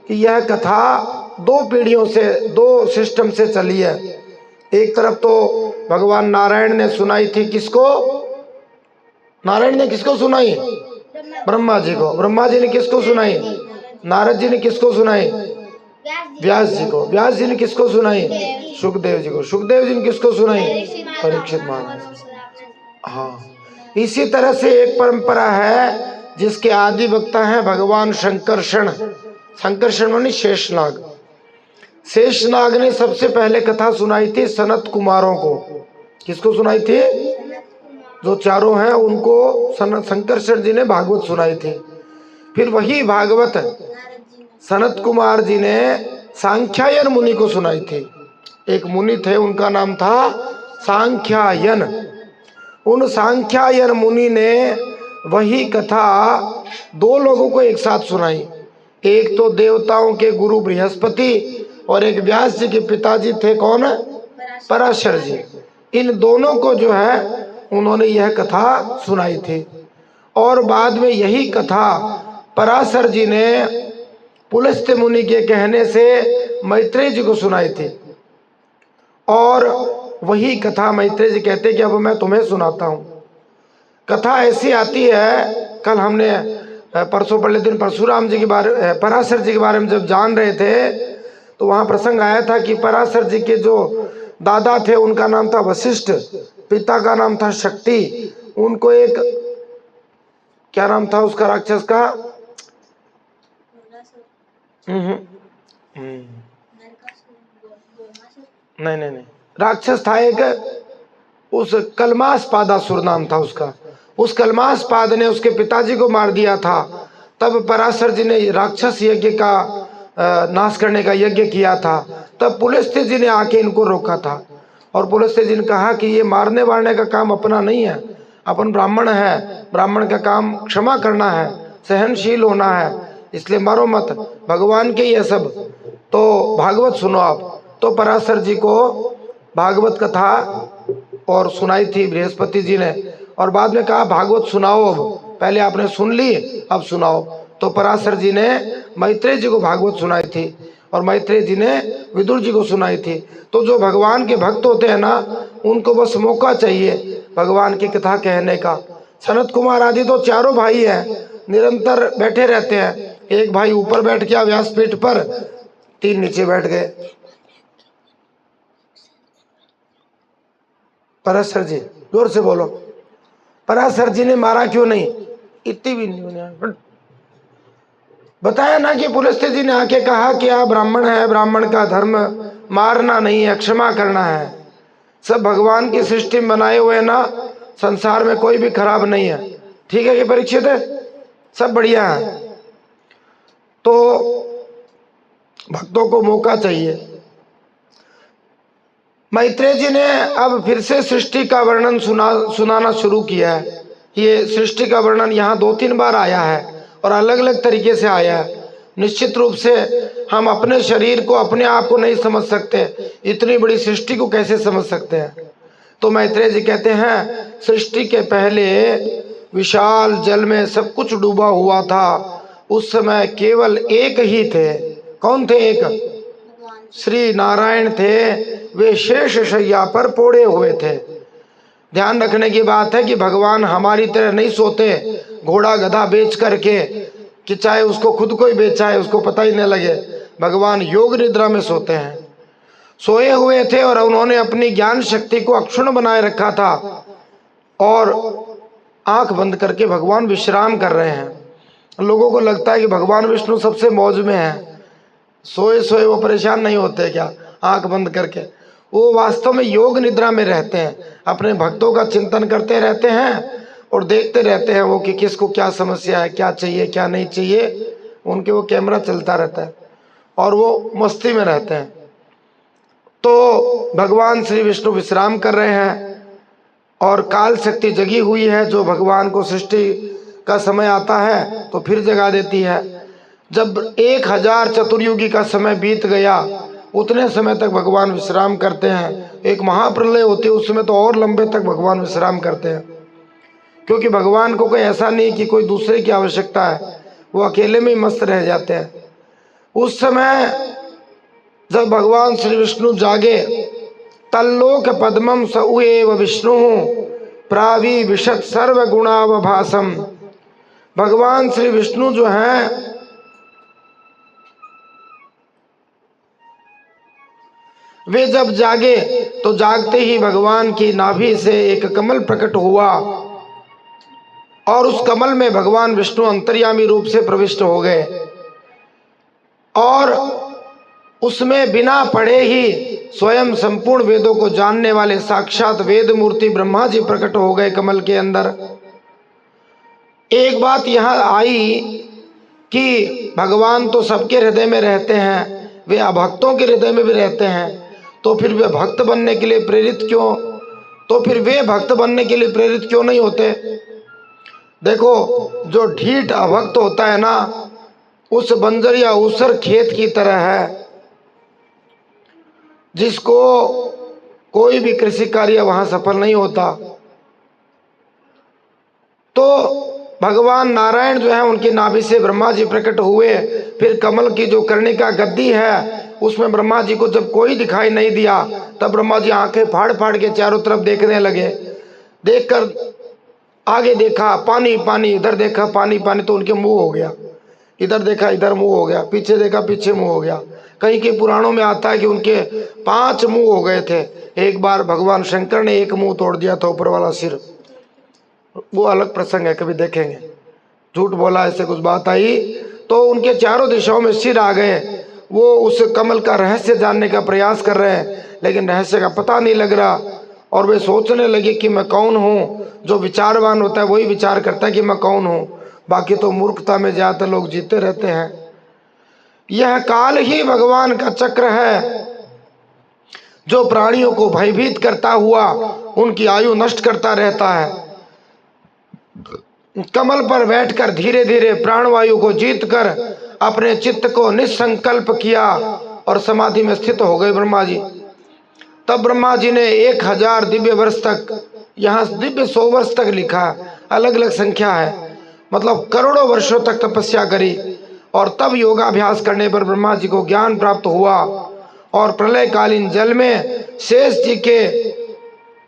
कि यह कथा दो पीढ़ियों से, दो सिस्टम से चली है। एक तरफ तो भगवान नारायण ने सुनाई थी, किसको, नारायण ने किसको सुनाई, ब्रह्मा जी को। ब्रह्मा जी ने किसको सुनाई, नारद जी ने किसको सुनाई? व्यास जी को। व्यास जी ने किसको सुनाई? सुखदेव जी को। सुखदेव जी ने किसको सुनाई? परीक्षित महाराज। हाँ, इसी तरह से एक परंपरा है जिसके आदि वक्ता हैं भगवान शंकरषण। शंकरषण मानी शेषनाग। शेषनाग ने सबसे पहले कथा सुनाई थी सनत कुमारों को। किसको सुनाई थी? जो चारों हैं उनको शंकरषण जी ने भागवत सुनाई थी। फिर वही भागवत सनत कुमार जी ने सांख्यायन मुनि को सुनाई थी। एक मुनि थे, उनका नाम था सांख्यायन। उन सांख्यायन मुनि ने वही कथा दो लोगों को एक साथ सुनाई। एक तो देवताओं के गुरु बृहस्पति और एक व्यास जी के पिताजी थे। कौन? पराशर जी। इन दोनों को जो है उन्होंने यह कथा सुनाई थी। और बाद में यही कथा पराशर जी ने पुलस्त्य मुनि के कहने से मैत्रेय जी को सुनाई थी। और वही कथा मैत्रेय जी कहते कि अब मैं तुम्हें सुनाता हूँ। कथा ऐसी आती है, कल हमने परसों पहले दिन परशुराम जी के बारे, पराशर जी के बारे में जब जान रहे थे तो वहाँ प्रसंग आया था कि पराशर जी के जो दादा थे उनका नाम था वशिष्ठ, पिता का नाम था शक्ति। उनको एक क्या नाम था उसका राक्षस का? नहीं, राक्षस था एक, उस कलमासपादासुर नाम था उसका। उस कलमासपाद ने उसके पिताजी को मार दिया था। तब पराशर जी ने राक्षस यज्ञ का नाश करने का यज्ञ किया था। तब पुलस्त्य जी ने आके इनको रोका था। और पुलस्त्य जी ने कहा कि ये मारने वारने का काम अपना नहीं है, अपन ब्राह्मण है, ब्राह्मण का काम क्षमा करना है, सहनशील होना है, इसलिए मारो मत, भगवान के ये सब, तो भागवत सुनो आप। तो पराशर जी को भागवत कथा और सुनाई थी बृहस्पति जी ने। और बाद में कहा भागवत सुनाओ, अब पहले आपने सुन ली, अब सुनाओ। तो पराशर जी ने मैत्रेय जी को भागवत सुनाई थी और मैत्रेय जी ने विदुर जी को सुनाई थी। तो जो भगवान के भक्त होते हैं ना, उनको बस मौका चाहिए भगवान की कथा कहने का। सनत कुमार आदि तो चारों भाई हैं, निरंतर बैठे रहते हैं। एक भाई ऊपर बैठ गया व्यासपीठ पर, तीन नीचे बैठ गए। पराशर जी, जोर से बोलो, पराशर जी ने मारा क्यों नहीं? इतनी भी नहीं बताया ना कि पुलस्त्य जी ने आके कहा कि आप ब्राह्मण है, ब्राह्मण का धर्म मारना नहीं है, क्षमा करना है। सब भगवान की सृष्टि में बनाए हुए ना, संसार में कोई भी खराब नहीं है। ठीक है कि परीक्षित है, सब बढ़िया है। तो भक्तों को मौका चाहिए। मैत्रेय जी ने अब फिर से सृष्टि का वर्णन सुनाना शुरू किया है। ये सृष्टि का वर्णन यहाँ 2-3 बार आया है और अलग अलग तरीके से आया है। निश्चित रूप से हम अपने शरीर को, अपने आप को नहीं समझ सकते, इतनी बड़ी सृष्टि को कैसे समझ सकते हैं। तो मैत्रेय जी कहते हैं सृष्टि के पहले विशाल जल में सब कुछ डूबा हुआ था। उस समय केवल एक ही थे। कौन थे? एक श्री नारायण थे। वे शेष शैया पर पोड़े हुए थे। ध्यान रखने की बात है कि भगवान हमारी तरह नहीं सोते घोड़ा गधा बेच करके, कि चाहे उसको खुद को ही बेचा है उसको पता ही नहीं लगे। भगवान योग निद्रा में सोते हैं, सोए हुए थे और उन्होंने अपनी ज्ञान शक्ति को अक्षुण्ण बनाए रखा था और आंख बंद करके भगवान विश्राम कर रहे हैं। लोगों को लगता है कि भगवान विष्णु सबसे मौज में है, सोए सोए वो परेशान नहीं होते क्या आंख बंद करके? वो वास्तव में योग निद्रा में रहते हैं, अपने भक्तों का चिंतन करते रहते हैं और देखते रहते हैं वो कि किसको क्या समस्या है, क्या चाहिए क्या नहीं चाहिए। उनके वो कैमरा चलता रहता है और वो मस्ती में रहते हैं। तो भगवान श्री विष्णु विश्राम कर रहे हैं और काल शक्ति जगी हुई है, जो भगवान को सृष्टि का समय आता है तो फिर जगा देती है। जब 1000 चतुर्युगी का समय बीत गया, उतने समय तक भगवान विश्राम करते हैं। एक महाप्रलय होती है, उस समय तो और लंबे तक भगवान विश्राम करते हैं, क्योंकि भगवान को कोई ऐसा नहीं कि कोई दूसरे की आवश्यकता है, वो अकेले में ही मस्त रह जाते हैं। उस समय जब भगवान श्री विष्णु जागे, तल्लोक पद्मम सउएव विष्णु प्रावि विशत सर्व गुणावभासम। भगवान श्री विष्णु जो हैं वे जब जागे तो जागते ही भगवान की नाभि से एक कमल प्रकट हुआ और उस कमल में भगवान विष्णु अंतर्यामी रूप से प्रविष्ट हो गए और उसमें बिना पढ़े ही स्वयं संपूर्ण वेदों को जानने वाले साक्षात वेद मूर्ति ब्रह्मा जी प्रकट हो गए कमल के अंदर। एक बात यहाँ आई कि भगवान तो सबके हृदय में रहते हैं, वे अभक्तों के हृदय में भी रहते हैं, तो फिर वे भक्त बनने के लिए प्रेरित क्यों, तो फिर वे भक्त बनने के लिए प्रेरित क्यों नहीं होते? देखो, जो ढीठ अभक्त होता है ना, उस बंजर या ऊसर खेत की तरह है जिसको कोई भी कृषि कार्य वहां सफल नहीं होता। तो भगवान नारायण जो है उनकी नाभि से ब्रह्मा जी प्रकट हुए। फिर कमल की जो कर्णिका गद्दी है उसमें ब्रह्मा जी को जब कोई दिखाई नहीं दिया तब ब्रह्मा जी आंखें फाड़ फाड़ के चारों तरफ देखने लगे। देखकर आगे देखा पानी पानी, इधर देखा पानी पानी, तो उनके मुंह हो गया, इधर देखा इधर मुंह हो गया, पीछे देखा पीछे मुंह हो गया। कहीं के पुराणों में आता है कि उनके 5 मुंह हो गए थे। एक बार भगवान शंकर ने एक मुंह तोड़ दिया था, ऊपर वाला सिर, वो अलग प्रसंग है, कभी देखेंगे। झूठ बोला ऐसे कुछ बात आई तो उनके चारों दिशाओं में सिर आ गए। वो उस कमल का रहस्य जानने का प्रयास कर रहे हैं लेकिन रहस्य का पता नहीं लग रहा और वे सोचने लगे कि मैं कौन हूँ। जो विचारवान होता है वही विचार करता है कि मैं कौन हूँ, बाकी तो मूर्खता में ज्यादातर लोग जीते रहते हैं। यह काल ही भगवान का चक्र है जो प्राणियों को भयभीत करता हुआ उनकी आयु नष्ट करता रहता है। कमल पर बैठकर धीरे धीरे प्राणवायु को जीतकर अपने चित्त को निसंकल्प किया और समाधि में स्थित हो गए ब्रह्मा जी। तब ब्रह्मा जी ने 1000 दिव्य वर्ष तक, यहाँ दिव्य 100 वर्ष तक लिखा, अलग अलग संख्या है, मतलब करोड़ों वर्षों तक तपस्या करी और तब योगाभ्यास करने पर ब्रह्मा जी को ज्ञान प्राप्त हुआ और प्रलयकालीन जल में शेष जी के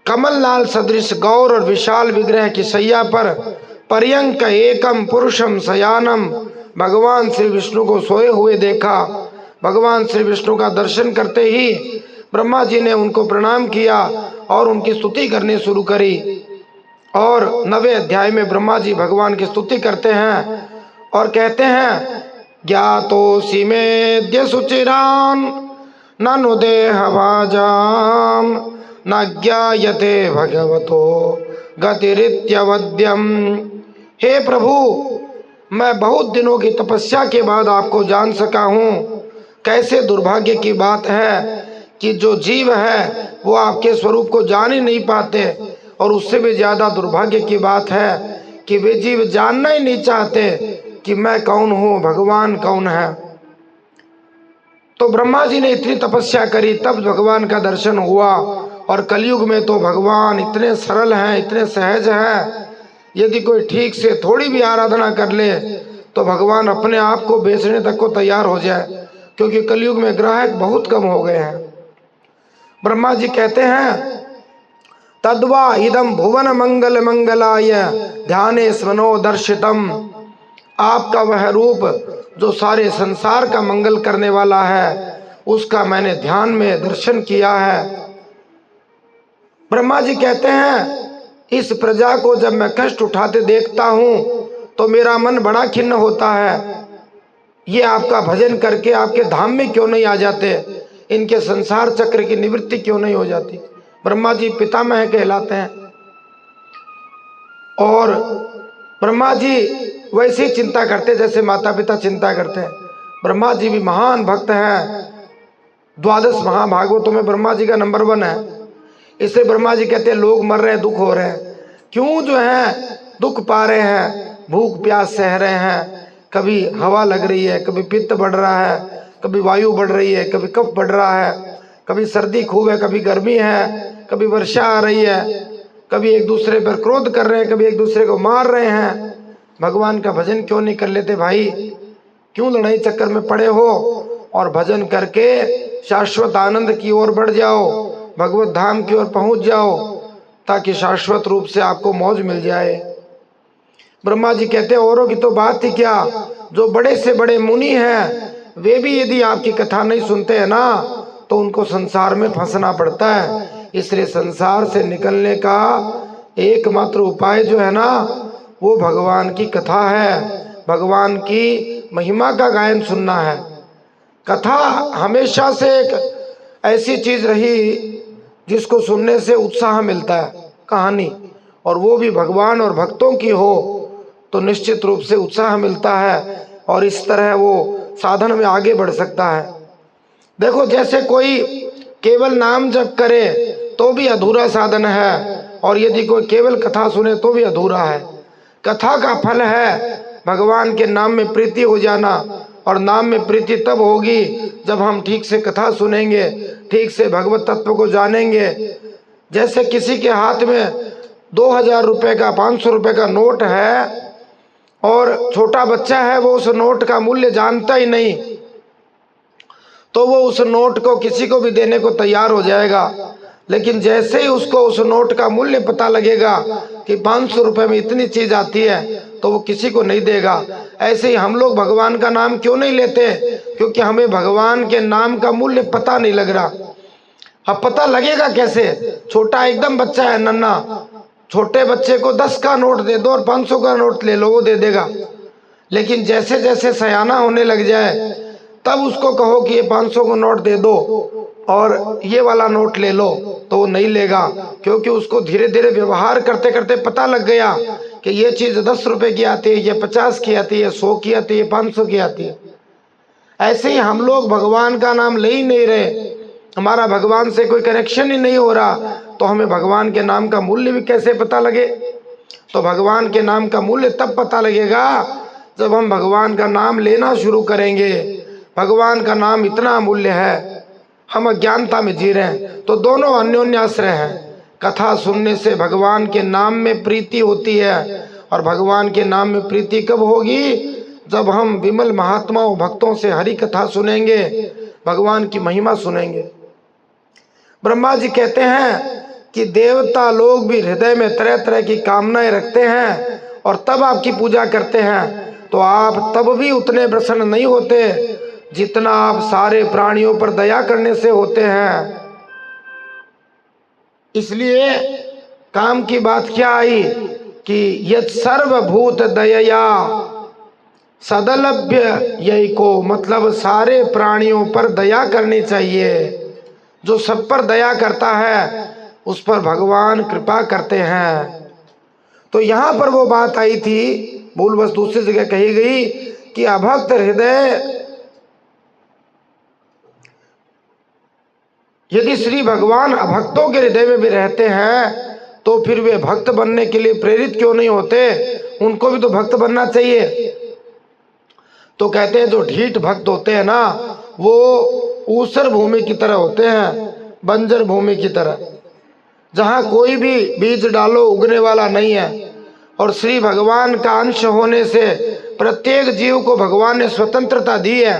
कमललाल सदृश गौर और विशाल विग्रह की शैया पर पर्यंक एकम पुरुषम शयानम भगवान श्री विष्णु को सोए हुए देखा। भगवान श्री विष्णु का दर्शन करते ही ब्रह्मा जी ने उनको प्रणाम किया और उनकी स्तुति करनी शुरू करी। और 9वें अध्याय में ब्रह्मा जी भगवान की स्तुति करते हैं और कहते हैं, ज्ञातोऽसि मेद्य सुचिरान् ननु देहभाजाम् न ज्ञायते भगवतो गतिरित्यवद्यम्। हे प्रभु, मैं बहुत दिनों की तपस्या के बाद आपको जान सका हूँ। कैसे दुर्भाग्य की बात है कि जो जीव है वो आपके स्वरूप को जान ही नहीं पाते, और उससे भी ज्यादा दुर्भाग्य की बात है कि वे जीव जानना ही नहीं चाहते कि मैं कौन हूँ, भगवान कौन है। तो ब्रह्मा जी ने इतनी तपस्या करी तब भगवान का दर्शन हुआ। और कलयुग में तो भगवान इतने सरल हैं, इतने सहज हैं, यदि कोई ठीक से थोड़ी भी आराधना कर ले तो भगवान अपने आप को बेचने तक को तैयार हो जाए, क्योंकि कलयुग में ग्राहक बहुत कम हो गए हैं। ब्रह्मा जी कहते हैं, तद्वा इदम भुवन मंगल मंगलाय ध्याने स्वनो दर्शितम। आपका वह रूप जो सारे संसार का मंगल करने वाला है उसका मैंने ध्यान में दर्शन किया है। ब्रह्मा जी कहते हैं, इस प्रजा को जब मैं कष्ट उठाते देखता हूँ तो मेरा मन बड़ा खिन्न होता है। ये आपका भजन करके आपके धाम में क्यों नहीं आ जाते, इनके संसार चक्र की निवृत्ति क्यों नहीं हो जाती। ब्रह्मा जी पितामह कहलाते हैं और ब्रह्मा जी वैसे ही चिंता करते जैसे माता पिता चिंता करते हैं। ब्रह्मा जी भी महान भक्त हैं, 12 महाभागवतों में ब्रह्मा जी का नंबर 1 है। इससे ब्रह्मा जी कहते हैं, लोग मर रहे हैं, दुख हो रहे हैं, क्यों जो है दुख पा रहे हैं, भूख प्यास सह रहे हैं, कभी हवा लग रही है, कभी पित्त बढ़ रहा है, कभी वायु बढ़ रही है, कभी कफ बढ़ रहा है, कभी सर्दी खूब है, कभी गर्मी है, कभी वर्षा आ रही है, कभी एक दूसरे पर क्रोध कर रहे हैं, कभी एक दूसरे को मार रहे हैं। भगवान का भजन क्यों नहीं कर लेते भाई, क्यों लड़ाई चक्कर में पड़े हो, और भजन करके शाश्वत आनंद की ओर बढ़ जाओ, भगवत धाम की ओर पहुंच जाओ, ताकि शाश्वत रूप से आपको मौज मिल जाए। ब्रह्मा जी कहते हैं, औरों की तो बात ही क्या, जो बड़े से बड़े मुनि हैं वे भी यदि आपकी कथा नहीं सुनते हैं ना तो उनको संसार में फंसना पड़ता है। इसलिए संसार से निकलने का एकमात्र उपाय जो है ना, वो भगवान की कथा है, भगवान की महिमा का गायन सुनना है। कथा हमेशा से एक ऐसी चीज रही जिसको सुनने से उत्साह मिलता है, कहानी, और वो भी भगवान और भक्तों की हो तो निश्चित रूप से उत्साह मिलता है और इस तरह वो साधन में आगे बढ़ सकता है। देखो, जैसे कोई केवल नाम जप करे तो भी अधूरा साधन है, और यदि कोई केवल कथा सुने तो भी अधूरा है। कथा का फल है भगवान के नाम में प्रीति हो जाना, और नाम में प्रीति तब होगी जब हम ठीक से कथा सुनेंगे, ठीक से भगवत तत्व को जानेंगे। जैसे किसी के हाथ में 2000 रुपये का 500 रुपये का नोट है और छोटा बच्चा है, वो उस नोट का मूल्य जानता ही नहीं, तो वो उस नोट को किसी को भी देने को तैयार हो जाएगा। लेकिन जैसे ही उसको उस नोट का मूल्य पता लगेगा कि 500 रुपये में इतनी चीज आती है, तो वो किसी को नहीं देगा। ऐसे ही हम लोग भगवान का नाम क्यों नहीं लेते? क्योंकि हमें भगवान के नाम का मूल्य पता नहीं लग रहा। अब पता लगेगा कैसे? छोटा एकदम बच्चा है, नन्हा, छोटे बच्चे को 10 का नोट दे दो और 500 का नोट ले लो, वो दे देगा। लेकिन जैसे जैसे सयाना होने लग जाए तब उसको कहो कि ये 500 का नोट दे दो और ये वाला नोट ले लो, तो वो नहीं लेगा, क्योंकि उसको धीरे धीरे व्यवहार करते करते पता लग गया कि ये चीज 10 रुपए की आती है, ये 50 की आती है, 100 की आती है, 500 की आती है। ऐसे ही हम लोग भगवान का नाम ले ही नहीं रहे, हमारा भगवान से कोई कनेक्शन ही नहीं हो रहा, तो हमें भगवान के नाम का मूल्य भी कैसे पता लगे? तो भगवान के नाम का मूल्य तब पता लगेगा जब हम भगवान का नाम लेना शुरू करेंगे। भगवान का नाम इतना अमूल्य है, हम अज्ञानता में जी रहे हैं, तो दोनों अन्योन्याश्रय हैं। कथा सुनने से भगवान के नाम में प्रीति होती है, और भगवान के नाम में प्रीति कब होगी? जब हम विमल महात्माओं भक्तों से हरि कथा सुनेंगे, भगवान की महिमा सुनेंगे। ब्रह्मा जी कहते हैं कि देवता लोग भी हृदय में तरह तरह की कामनाएं रखते हैं और तब आपकी पूजा करते हैं, तो आप तब भी उतने प्रसन्न नहीं होते जितना आप सारे प्राणियों पर दया करने से होते हैं। इसलिए काम की बात क्या आई कि यत् सर्वभूत दयया सदलभ्य यही को, मतलब सारे प्राणियों पर दया करनी चाहिए। जो सब पर दया करता है उस पर भगवान कृपा करते हैं। तो यहाँ पर वो बात आई थी, मूल बस दूसरी जगह कही गई कि अभक्त हृदय, यदि श्री भगवान अभक्तों के हृदय में भी रहते हैं तो फिर वे भक्त बनने के लिए प्रेरित क्यों नहीं होते? उनको भी तो भक्त बनना चाहिए। तो कहते हैं जो ढीठ भक्त होते हैं ना, वो ऊसर भूमि की तरह होते हैं, बंजर भूमि की तरह, जहाँ कोई भी बीज डालो उगने वाला नहीं है। और श्री भगवान का अंश होने से प्रत्येक जीव को भगवान ने स्वतंत्रता दी है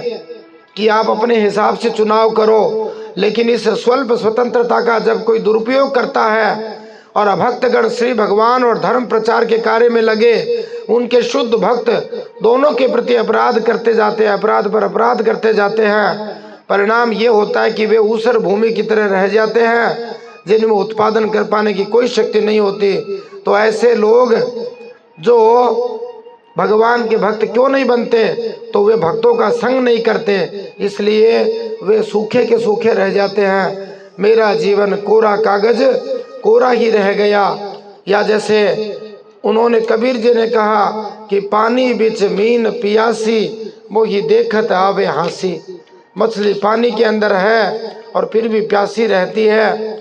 कि आप अपने हिसाब से चुनाव करो, लेकिन इस स्वल्प स्वतंत्रता का जब कोई दुरुपयोग करता है और अभक्तगण श्री भगवान और धर्म प्रचार के कार्य में लगे, उनके शुद्ध भक्त दोनों के प्रति अपराध करते जाते हैं, अपराध पर अपराध करते जाते हैं। परिणाम ये होता है कि वे ऊसर भूमि की तरह रह जाते हैं जिनमें उत्पादन कर पाने की कोई शक्ति नहीं होती। तो ऐसे लोग जो भगवान के भक्त क्यों नहीं बनते? तो वे भक्तों का संग नहीं करते, इसलिए वे सूखे के सूखे रह जाते हैं। मेरा जीवन कोरा कागज कोरा ही रह गया, या जैसे उन्होंने कबीर जी ने कहा कि पानी बिच मीन पियासी मोही देखत आवे हासी। मछली पानी के अंदर है और फिर भी प्यासी रहती है।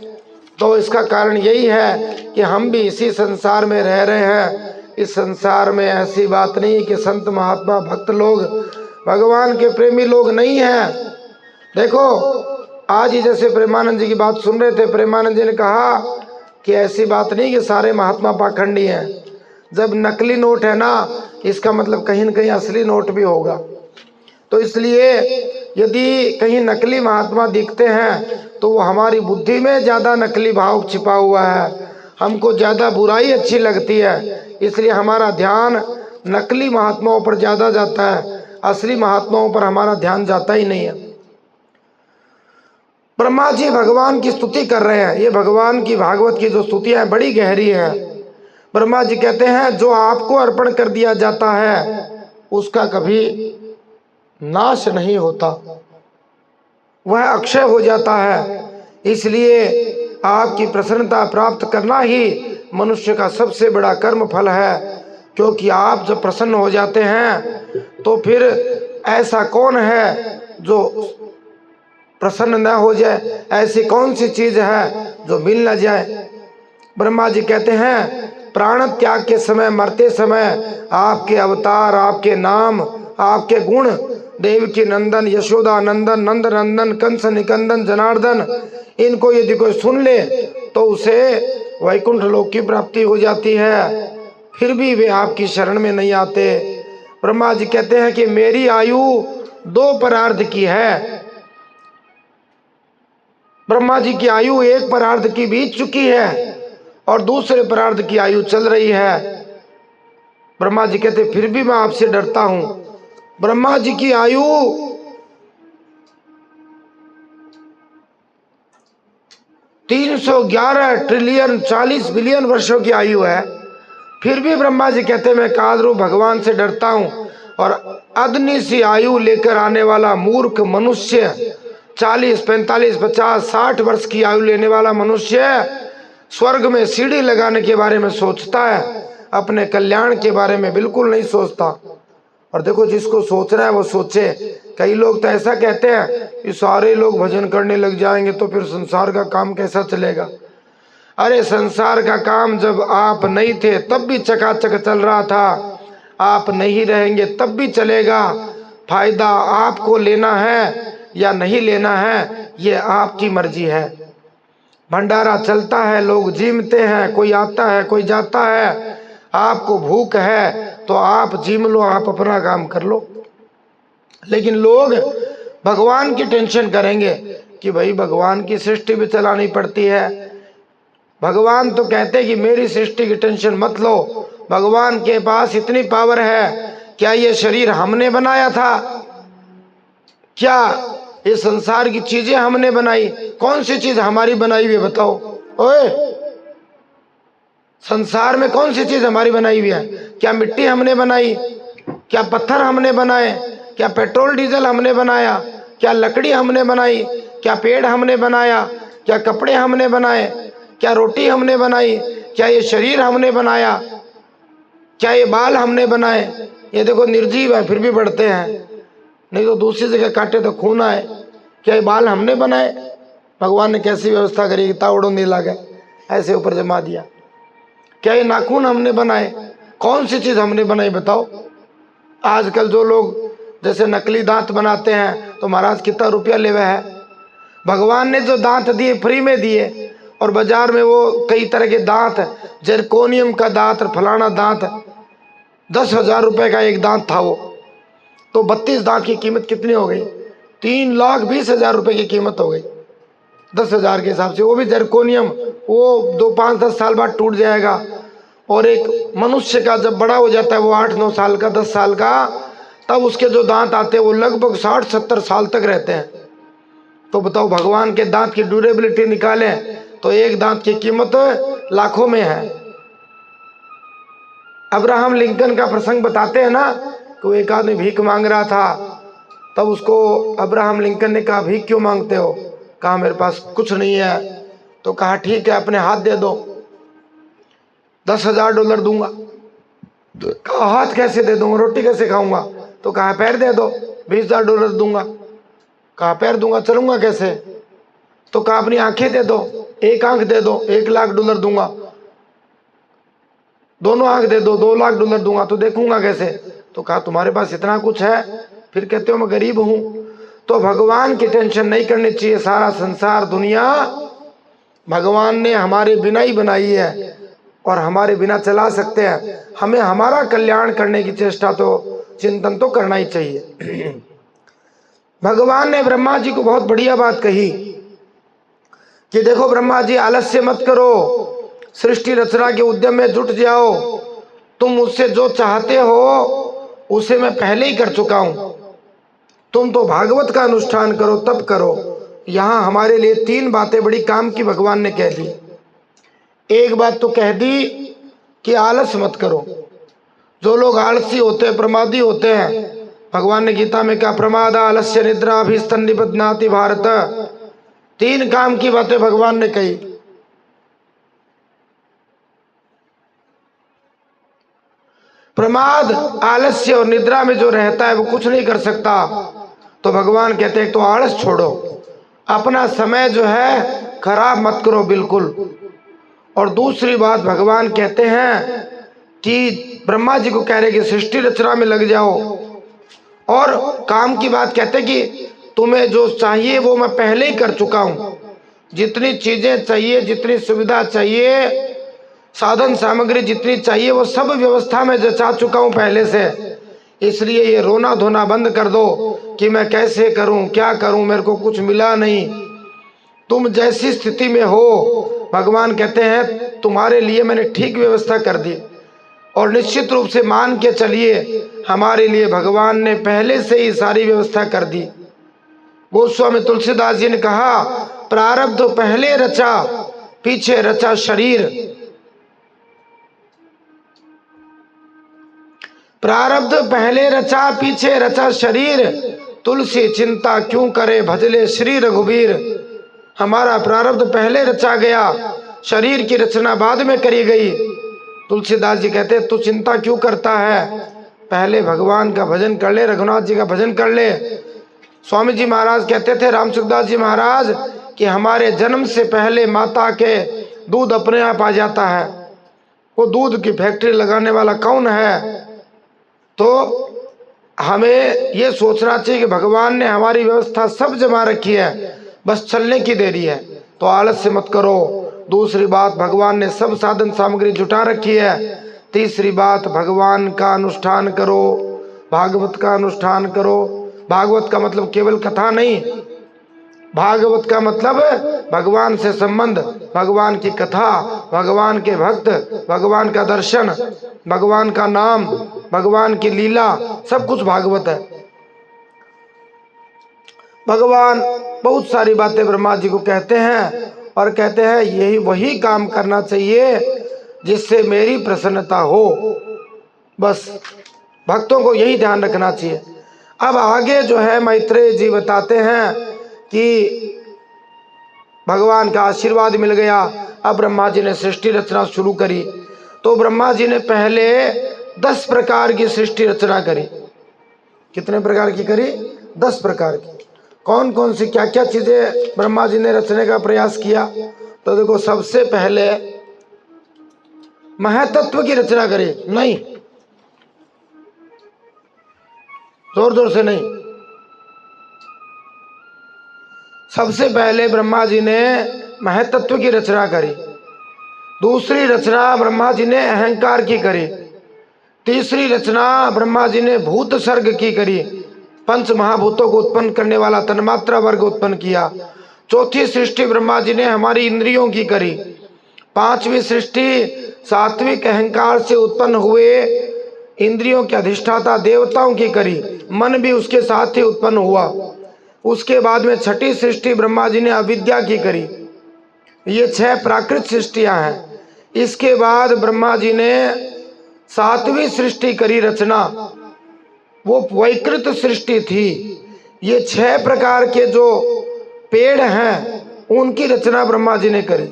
तो इसका कारण यही है कि हम भी इसी संसार में रह रहे हैं। इस संसार में ऐसी बात नहीं कि संत महात्मा भक्त लोग भगवान के प्रेमी लोग नहीं हैं। देखो, आज ही जैसे प्रेमानंद जी की बात सुन रहे थे, प्रेमानंद जी ने कहा कि ऐसी बात नहीं कि सारे महात्मा पाखंडी हैं। जब नकली नोट है ना, इसका मतलब कहीं न कहीं असली नोट भी होगा। तो इसलिए यदि कहीं नकली महात्मा दिखते हैं तो वो हमारी बुद्धि में ज़्यादा नकली भाव छिपा हुआ है, हमको ज़्यादा बुराई अच्छी लगती है, इसलिए हमारा ध्यान नकली महात्माओं पर ज़्यादा जाता है, असली महात्माओं पर हमारा ध्यान जाता ही नहीं है। ब्रह्मा जी भगवान की स्तुति कर रहे हैं। ये भगवान की भागवत की जो स्तुतियां हैं बड़ी गहरी है। ब्रह्मा जी कहते हैं जो आपको अर्पण कर दिया जाता है उसका कभी नाश नहीं होता, वह अक्षय हो जाता है। इसलिए आपकी प्रसन्नता प्राप्त करना ही मनुष्य का सबसे बड़ा कर्म फल है, क्योंकि आप जब प्रसन्न हो जाते हैं तो फिर ऐसा कौन है जो प्रसन्न न हो जाए, ऐसी कौन सी चीज है जो मिल न जाए। ब्रह्मा जी कहते हैं प्राण त्याग के समय, मरते समय आपके अवतार, आपके नाम, आपके गुण, देवकी नंदन, यशोदा नंदन, नंद नंदन, कंस निकंदन, जनार्दन, इनको यदि कोई सुन ले तो उसे वैकुंठ लोक की प्राप्ति हो जाती है। फिर भी वे आपकी शरण में नहीं आते। ब्रह्मा जी कहते हैं कि मेरी आयु 2 परार्ध की है। ब्रह्मा जी की आयु 1 परार्ध की बीत चुकी है और दूसरे परार्ध की आयु चल रही है। ब्रह्मा जी कहते फिर भी मैं आपसे डरता हूं। ब्रह्मा जी की आयु 311 ट्रिलियन 40 बिलियन वर्षों की आयु है। फिर भी ब्रह्मा जी कहते मैं कालरूप भगवान से डरता हूं। और अदनी सी आयु लेकर आने वाला मूर्ख मनुष्य, 40, 45, 50, 60 वर्ष की आयु लेने वाला मनुष्य स्वर्ग में सीढ़ी लगाने के बारे में सोचता है, अपने कल्याण के बारे में बिल्कुल नहीं सोचता। और देखो जिसको सोचना है वो सोचे। कई लोग तो ऐसा कहते हैं कि सारे लोग भजन करने लग जाएंगे तो फिर संसार का काम कैसा चलेगा। अरे संसार का काम जब आप नहीं थे तब भी चकाचक चल रहा था, आप नहीं रहेंगे तब भी चलेगा। फायदा आपको लेना है या नहीं लेना है ये आपकी मर्जी है। भंडारा चलता है, लोग जीमते हैं, कोई आता है कोई जाता है। आपको भूख है तो आप जीम लो, आप अपना काम कर लो। लेकिन लोग भगवान की टेंशन करेंगे कि भाई भगवान की सृष्टि भी चलानी पड़ती है। भगवान तो कहते हैं कि मेरी सृष्टि की टेंशन मत लो, भगवान के पास इतनी पावर है। क्या ये शरीर हमने बनाया था? क्या ये संसार की चीजें हमने बनाई? कौन सी चीज हमारी बनाई हुई है बताओ? ओए, संसार में कौन सी चीज हमारी बनाई हुई है? क्या मिट्टी हमने बनाई? क्या पत्थर हमने बनाए? क्या पेट्रोल डीजल हमने बनाया? क्या लकड़ी हमने बनाई? क्या पेड़ हमने बनाया? क्या कपड़े हमने बनाए? क्या रोटी हमने बनाई? क्या ये शरीर हमने बनाया? क्या ये बाल हमने बनाए? ये देखो निर्जीव है फिर भी बढ़ते हैं, नहीं तो दूसरी जगह काटे तो खून आए। क्या ये बाल हमने बनाए? भगवान ने कैसी व्यवस्था करी कि तावड़ों नहीं लगे, ऐसे ऊपर जमा दिया। क्या ये नाखून हमने बनाए? कौन सी चीज हमने बनाई बताओ? आजकल जो लोग जैसे नकली दांत बनाते हैं तो महाराज कितना रुपया ले हुआ है। भगवान ने जो दांत दिए फ्री में दिए, और बाजार में वो कई तरह के दांत, जरकोनियम का दांत, फलाना दांत, 10,000 रुपए का एक दांत था वो। तो 32 दांत की कीमत कितनी हो गई? 3,20,000 रुपए की कीमत हो गई 10,000 के हिसाब से। वो भी जरकोनियम, वो 2, 5, 10 साल बाद टूट जाएगा। और एक मनुष्य का जब बड़ा हो जाता है वो 8, 9 साल का, 10 साल का, तब उसके जो दांत आते हैं वो लगभग 60, 70 साल तक रहते हैं। तो बताओ भगवान के दांत की ड्यूरेबिलिटी निकालें तो एक दांत की कीमत लाखों में है। अब्राहम लिंकन का प्रसंग बताते हैं ना कि वो एक आदमी भीख मांग रहा था, तब उसको अब्राहम लिंकन ने कहा भीख क्यों मांगते हो? कहा मेरे पास कुछ नहीं है। तो कहा ठीक है अपने हाथ दे दो, $10,000 दूंगा। कहा हाथ कैसे दे दूंगा, रोटी कैसे खाऊंगा? तो कहा पैर दे दो, $20,000 दूंगा। कहा पैर दूंगा, चलूंगा कैसे? तो कहा अपनी आंखें दे दो, एक आंख दे दो, $1,00,000 दूंगा। दोनों आंख दे दो, $2,00,000 दूंगा। तो देखूंगा कैसे? तो कहा तुम्हारे पास इतना कुछ है, फिर कहते हो मैं गरीब हूं। तो भगवान की टेंशन नहीं करनी चाहिए। सारा संसार दुनिया भगवान ने हमारे बिना ही बनाई है और हमारे बिना चला सकते हैं। हमें हमारा कल्याण करने की चेष्टा तो, चिंतन तो करना ही चाहिए। भगवान ने ब्रह्मा जी को बहुत बढ़िया बात कही कि देखो ब्रह्मा जी आलस्य मत करो, सृष्टि रचना के उद्यम में जुट जाओ। तुम मुझसे जो चाहते हो उसे मैं पहले ही कर चुका हूं। तुम तो भागवत का अनुष्ठान करो तब करो, यहाँ हमारे लिए 3 बातें बड़ी काम की भगवान ने कह दी। एक बात तो कह दी कि आलस मत करो। जो लोग आलसी होते हैं, प्रमादी होते हैं, भगवान ने गीता में कहा प्रमाद आलस्य निद्रा अभिस्तन्निबध्नाति भारत। 3 काम की बातें भगवान ने कही। प्रमाद, आलस्य और निद्रा में जो रहता है वो कुछ नहीं कर सकता। तो भगवान कहते हैं तो आलस छोड़ो, अपना समय जो है खराब मत करो बिल्कुल। और दूसरी बात भगवान कहते हैं कि ब्रह्मा जी को कह रहे कि सृष्टि रचना में लग जाओ। और काम की बात कहते हैं कि तुम्हें जो चाहिए वो मैं पहले ही कर चुका हूं। जितनी चीजें चाहिए, जितनी सुविधा चाहिए, साधन सामग्री जितनी चाहिए, वो सब व्यवस्था में जचा चुका हूं पहले से। इसलिए ये रोना धोना बंद कर दो कि मैं कैसे करूं, क्या करूं, मेरे को कुछ मिला नहीं। तुम जैसी स्थिति में हो, भगवान कहते हैं तुम्हारे लिए मैंने ठीक व्यवस्था कर दी। और निश्चित रूप से मान के चलिए, हमारे लिए भगवान ने पहले से ही सारी व्यवस्था कर दी। गोस्वामी तुलसीदास जी ने कहा प्रारब्ध पहले रचा, पीछे रचा शरीर। प्रारब्ध पहले रचा, पीछे रचा शरीर। तुलसी चिंता क्यों करे, भजले श्री रघुबीर। हमारा प्रारब्ध पहले रचा गया, शरीर की रचना बाद में करी गई। तुलसीदास जी कहते तू चिंता क्यों करता है, पहले भगवान का भजन कर ले, रघुनाथ जी का भजन कर ले। स्वामी जी महाराज कहते थे, राम सुखदास जी महाराज, कि हमारे जन्म से पहले माता के दूध अपने आप आ जाता है। वो दूध की फैक्ट्री लगाने वाला कौन है? तो हमें ये सोचना चाहिए कि भगवान ने हमारी व्यवस्था सब जमा रखी है, बस चलने की देरी है। तो आलस से मत करो। दूसरी बात, भगवान ने सब साधन सामग्री जुटा रखी है। तीसरी बात, भगवान का अनुष्ठान करो, भागवत का अनुष्ठान करो। भागवत का मतलब केवल कथा नहीं, भागवत का मतलब भगवान से संबंध, भगवान की कथा, भगवान के भक्त, भगवान का दर्शन, भगवान का नाम, भगवान की लीला, सब कुछ भागवत है। भगवान बहुत सारी बातें ब्रह्मा जी को कहते हैं और कहते हैं यही वही काम करना चाहिए जिससे मेरी प्रसन्नता हो। बस भक्तों को यही ध्यान रखना चाहिए। अब आगे जो है मैत्रेय जी बताते हैं कि भगवान का आशीर्वाद मिल गया। अब ब्रह्मा जी ने सृष्टि रचना शुरू करी। तो ब्रह्मा जी ने पहले 10 प्रकार की सृष्टि रचना करी। कितने प्रकार की करी? 10 प्रकार की। कौन कौन सी क्या क्या चीजें ब्रह्मा जी ने रचने का प्रयास किया? तो देखो, सबसे पहले महतत्व की रचना करी। नहीं, जोर जोर से नहीं। सबसे पहले ब्रह्मा जी ने महतत्व की रचना करी। दूसरी रचना ब्रह्मा जी ने अहंकार की करी। तीसरी रचना ब्रह्मा जी ने भूत सर्ग की करी, 5 महाभूतों को उत्पन्न करने वाला तन्मात्रा वर्ग उत्पन्न किया। चौथी सृष्टि ब्रह्मा जी ने हमारी इंद्रियों की करी। 5वीं सृष्टि सात्विक अहंकार से उत्पन्न हुए इंद्रियों के अधिष्ठाता देवताओं की करी, मन भी उसके साथ ही उत्पन्न हुआ। उसके बाद में 6ठी सृष्टि ब्रह्मा जी ने अविद्या की करी। ये 6 प्राकृत सृष्टियां हैं। इसके बाद ब्रह्मा जी ने 7वीं सृष्टि करी रचना, वो वैकृत सृष्टि थी। ये 6 प्रकार के जो पेड़ हैं उनकी रचना ब्रह्मा जी ने करी।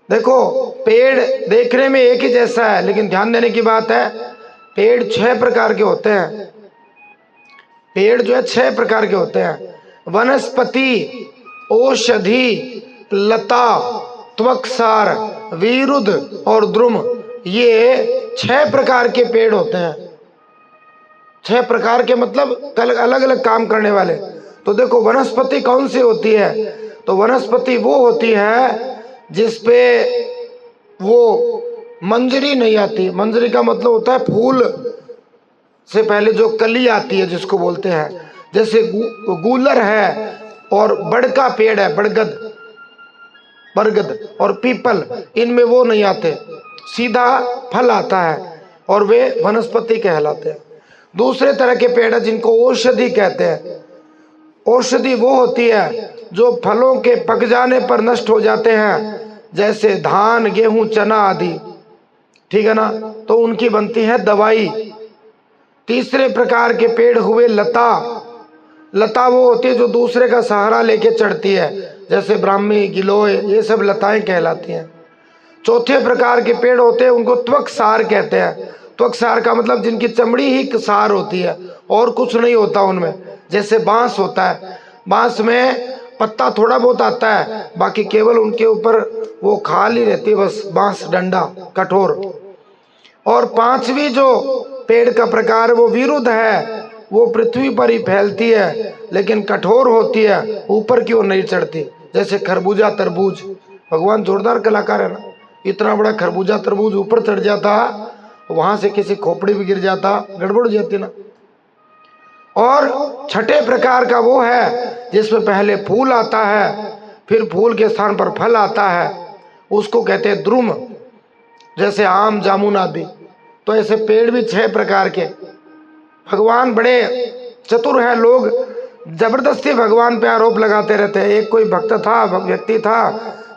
देखो, पेड़ देखने में एक ही जैसा है, लेकिन ध्यान देने की बात है, पेड़ 6 प्रकार के होते हैं। पेड़ जो है 6 प्रकार के होते हैं। वनस्पति, औषधि, लता, त्वक्सार, विरुद्ध और द्रुम, ये 6 प्रकार के पेड़ होते हैं। 6 प्रकार के मतलब अलग अलग काम करने वाले। तो देखो, वनस्पति कौन सी होती है? तो वनस्पति वो होती है जिसपे वो मंजरी नहीं आती। मंजरी का मतलब होता है फूल से पहले जो कली आती है, जिसको बोलते हैं। जैसे गूलर है और बड़ का पेड़ है, बरगद और पीपल, इनमें वो नहीं आते, सीधा फल आता है और वे वनस्पति कहलाते हैं। दूसरे तरह के पेड़ है जिनको औषधि कहते हैं। औषधि वो होती है जो फलों के पक जाने पर नष्ट हो जाते हैं, जैसे धान, गेहूं, चना आदि, ठीक है ना, तो उनकी बनती है दवाई। तीसरे प्रकार के पेड़ हुए लता। लता वो होती है जो दूसरे का सहारा लेके चढ़ती है, जैसे ब्राह्मी, गिलोय, ये सब लताएं कहलाती हैं। चौथे प्रकार के पेड़ होते हैं उनको त्वकसार कहते हैं। त्वकसार का मतलब जिनकी चमड़ी ही सार होती है और कुछ नहीं होता उनमें, जैसे बांस होता है। बांस में पत्ता थोड़ा बहुत आता है, बाकी केवल उनके ऊपर वो खाल ही रहती है, बस बांस डंडा कठोर। और पांचवी जो पेड़ का प्रकार वो विरुद्ध है, वो पृथ्वी पर ही फैलती है लेकिन कठोर होती है, ऊपर की ओर नहीं चढ़ती, जैसे खरबूजा, तरबूज। भगवान जोरदार कलाकार है ना, इतना बड़ा खरबूजा तरबूज ऊपर चढ़ जाता, वहां से किसी खोपड़ी भी गिर जाता, गड़बड़ हो जाती ना। और छठे प्रकार का वो है जिसमें पहले फूल आता है, फिर फूल के स्थान पर फल आता है, उसको कहते हैं द्रुम, जैसे आम, जामुन आदि। तो ऐसे पेड़ भी 6 प्रकार के। भगवान बड़े चतुर हैं। लोग जबरदस्ती भगवान पे आरोप लगाते रहते हैं। एक कोई भक्त था, व्यक्ति था,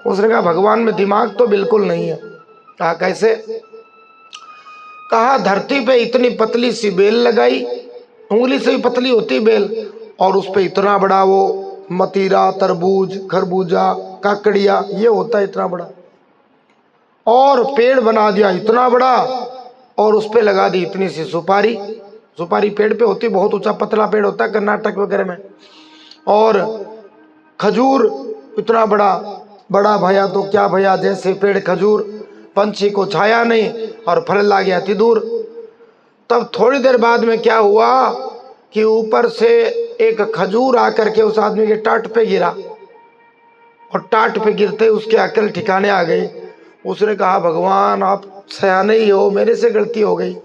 उसने कहा भगवान में दिमाग तो बिल्कुल नहीं है। कहा कैसे? कहा धरती पे इतनी पतली सी बेल लगाई, उंगली से भी पतली होती बेल, और उस पे इतना बड़ा वो मतीरा, तरबूज, खरबूजा, काकड़िया, ये होता है इतना बड़ा, और पेड़ बना दिया इतना बड़ा, और उस पे लगा दी इतनी सी सुपारी। सुपारी पेड़ पे होती, बहुत ऊंचा पतला पेड़ होता है कर्नाटक वगैरह में। और खजूर इतना बड़ा, बड़ा भया तो क्या भया, जैसे पेड़ खजूर, पंछी को छाया नहीं और फल ला गया अति दूर। तब थोड़ी देर बाद में क्या हुआ कि ऊपर से एक खजूर आकर के उस आदमी के टाट पे गिरा, और टाट पे गिरते उसके अकल ठिकाने आ गई। उसने कहा भगवान आप सयाने ही हो, मेरे से गलती हो गई।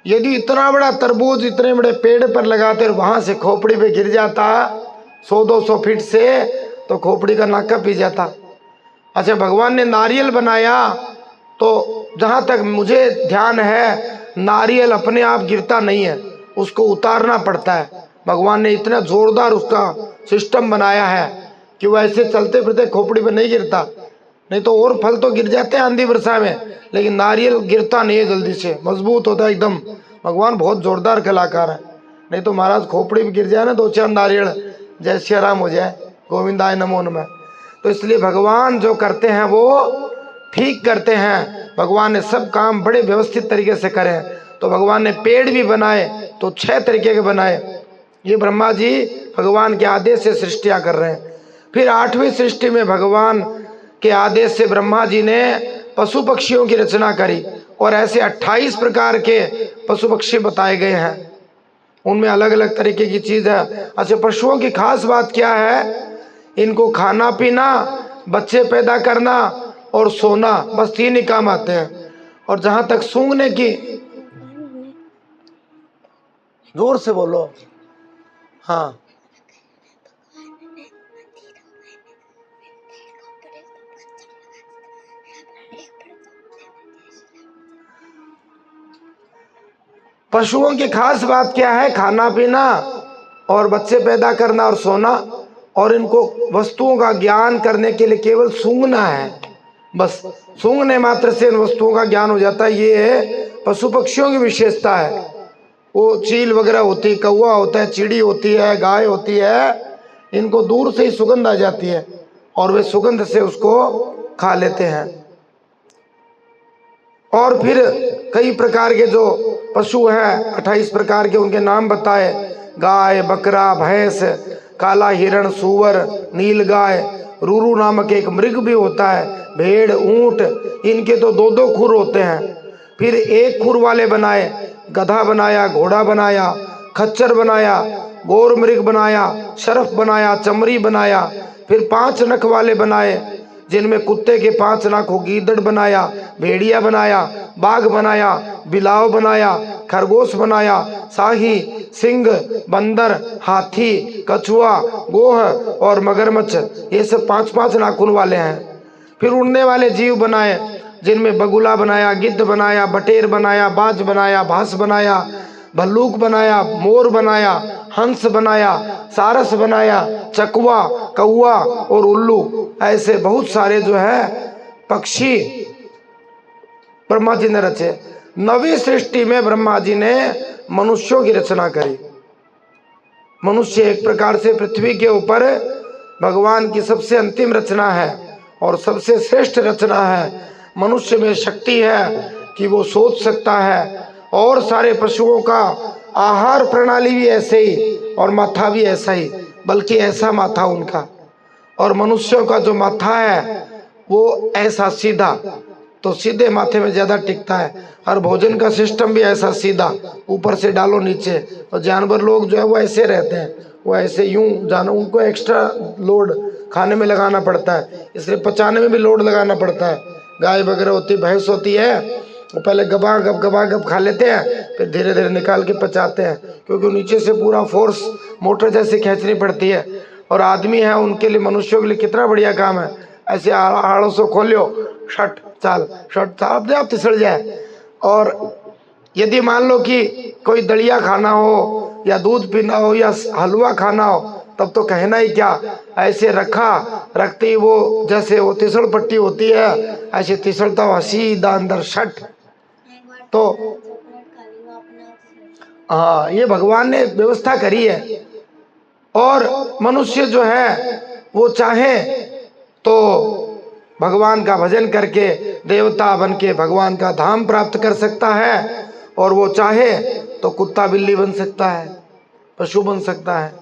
यदि इतना बड़ा तरबूज इतने बड़े पेड़ पर लगाते और वहां से खोपड़ी पे गिर जाता 100-200 फीट से, तो खोपड़ी का नाका पी जाता। अच्छा, भगवान ने नारियल बनाया, तो जहां तक मुझे ध्यान है नारियल अपने आप गिरता नहीं है, उसको उतारना पड़ता है। भगवान ने इतना जोरदार उसका सिस्टम बनाया है कि वो ऐसे चलते फिरते खोपड़ी पे नहीं गिरता। नहीं तो और फल तो गिर जाते हैं आंधी वर्षा में, लेकिन नारियल गिरता नहीं है, जल्दी से मजबूत होता है एकदम। भगवान बहुत जोरदार कलाकार है। नहीं तो महाराज खोपड़ी में गिर जाए ना 2-4 नारियल, जय श्री राम हो जाए, गोविंदाय नमो नमः। तो इसलिए भगवान जो करते हैं वो ठीक करते हैं। भगवान ने सब काम बड़े व्यवस्थित तरीके से करे। तो भगवान ने पेड़ भी बनाए तो 6 तरीके के बनाए। ये ब्रह्मा जी भगवान के आदेश से सृष्टियां कर रहे हैं। फिर 8वीं सृष्टि में भगवान के आदेश से ब्रह्मा जी ने पशु पक्षियों की रचना करी, और ऐसे 28 प्रकार के पशु पक्षी बताए गए हैं। उनमें अलग अलग तरीके की चीज है। अच्छा, पशुओं की खास बात क्या है? इनको खाना पीना, बच्चे पैदा करना और सोना, बस 3 ही काम आते हैं। और जहां तक सूंघने की, जोर से बोलो, हाँ, पशुओं की खास बात क्या है? खाना पीना और बच्चे पैदा करना और सोना, और इनको वस्तुओं का ज्ञान करने के लिए केवल सूंघना है। बस सूंघने मात्र से इन वस्तुओं का ज्ञान हो जाता है। ये है पशु पक्षियों की विशेषता है। वो चील वगैरह होती है, कौवा होता है, चिड़ी होती है, गाय होती है, इनको दूर से ही सुगंध आ जाती है और वे सुगंध से उसको खा लेते हैं। और फिर कई प्रकार के जो पशु हैं, 28 प्रकार के, उनके नाम बताए। गाय, बकरा, भैंस, काला हिरण, सूअर, नील गाय, रूरू नामक एक मृग भी होता है, भेड़, ऊंट, इनके तो 2-2 खुर होते हैं। फिर 1 खुर वाले बनाए, गधा बनाया, घोड़ा बनाया, खच्चर बनाया, गौर मृग बनाया, शरफ बनाया, चमरी बनाया। फिर 5 नख वाले बनाए, जिनमें कुत्ते के 5 नाक हो, गीदड़ बनाया, भेड़िया बनाया, बाघ बनाया, बिलाव बनाया, खरगोश बनाया, शाही, सिंह, बंदर, हाथी, कछुआ, गोह और मगरमच्छ, ये सब 5-5 नाखून वाले हैं। फिर उड़ने वाले जीव बनाए, जिनमें बगुला बनाया, गिद्ध बनाया, बटेर बनाया, बाज बनाया, भास बनाया, भल्लूक बनाया, मोर बनाया, हंस बनाया, सारस बनाया, चकवा, कौवा और उल्लू, ऐसे बहुत सारे जो है पक्षी ब्रह्मा जी ने रचे। नवी सृष्टि में ब्रह्मा जी ने मनुष्यों की रचना करी। मनुष्य एक प्रकार से पृथ्वी के ऊपर भगवान की सबसे अंतिम रचना है और सबसे श्रेष्ठ रचना है। मनुष्य में शक्ति है कि वो सोच सकता है, और सारे पशुओं का आहार प्रणाली भी ऐसे ही और माथा भी ऐसा ही, बल्कि ऐसा माथा उनका, और मनुष्यों का जो माथा है वो ऐसा सीधा, तो सीधे माथे में ज्यादा टिकता है। और भोजन का सिस्टम भी ऐसा सीधा, ऊपर से डालो नीचे। और जानवर लोग जो है वो ऐसे रहते हैं, वो ऐसे यूं जानो, उनको एक्स्ट्रा लोड खाने में लगाना पड़ता है, इसलिए पचाने में भी लोड लगाना पड़ता है। गाय वगैरह होती, भैंस होती है, वो पहले गबा गब खा लेते हैं, फिर धीरे धीरे निकाल के पचाते हैं, क्योंकि नीचे से पूरा फोर्स मोटर जैसे खींचनी पड़ती है। और आदमी है, उनके लिए, मनुष्यों के लिए कितना बढ़िया काम है, ऐसे आड़ों से खोलियो, शट चाल अपने आप तिसड़ जाए। और यदि मान लो कि कोई दलिया खाना हो या दूध पीना हो या हलवा खाना हो, तब तो कहना ही क्या, ऐसे रखते ही वो जैसे वो तिसड़ पट्टी होती है, ऐसे तिसड़ता हुआ सीधा अंदर शट। तो हाँ, ये भगवान ने व्यवस्था करी है। और मनुष्य जो है वो चाहे तो भगवान का भजन करके देवता बन के भगवान का धाम प्राप्त कर सकता है, और वो चाहे तो कुत्ता बिल्ली बन सकता है, पशु बन सकता है।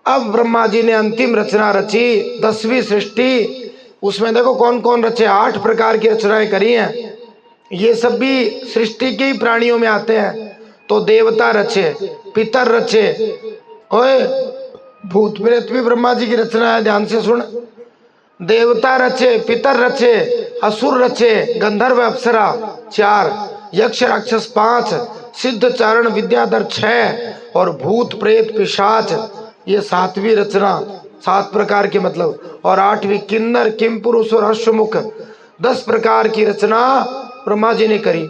अब ब्रह्मा जी ने अंतिम रचना रची, 10वीं सृष्टि। उसमें देखो कौन कौन रचे, 8 प्रकार की रचनाएं करी हैं। ये सब भी सृष्टि के ही प्राणियों में आते हैं। तो देवता रचे, पितर रचे, ओए भूत प्रेत भी ब्रह्मा जी की रचना है, ध्यान से सुन। देवता रचे, पितर रचे, असुर रचे, गंधर्व अप्सरा 4, यक्ष राक्षस 5, सिद्ध चारण विद्याधर 6, और भूत प्रेत पिशाच ये 7वीं रचना, 7 प्रकार के मतलब, और 8वीं किन्नर किम पुरुष और अश्वमुख, 10 प्रकार की रचना ब्रह्मा जी ने करी।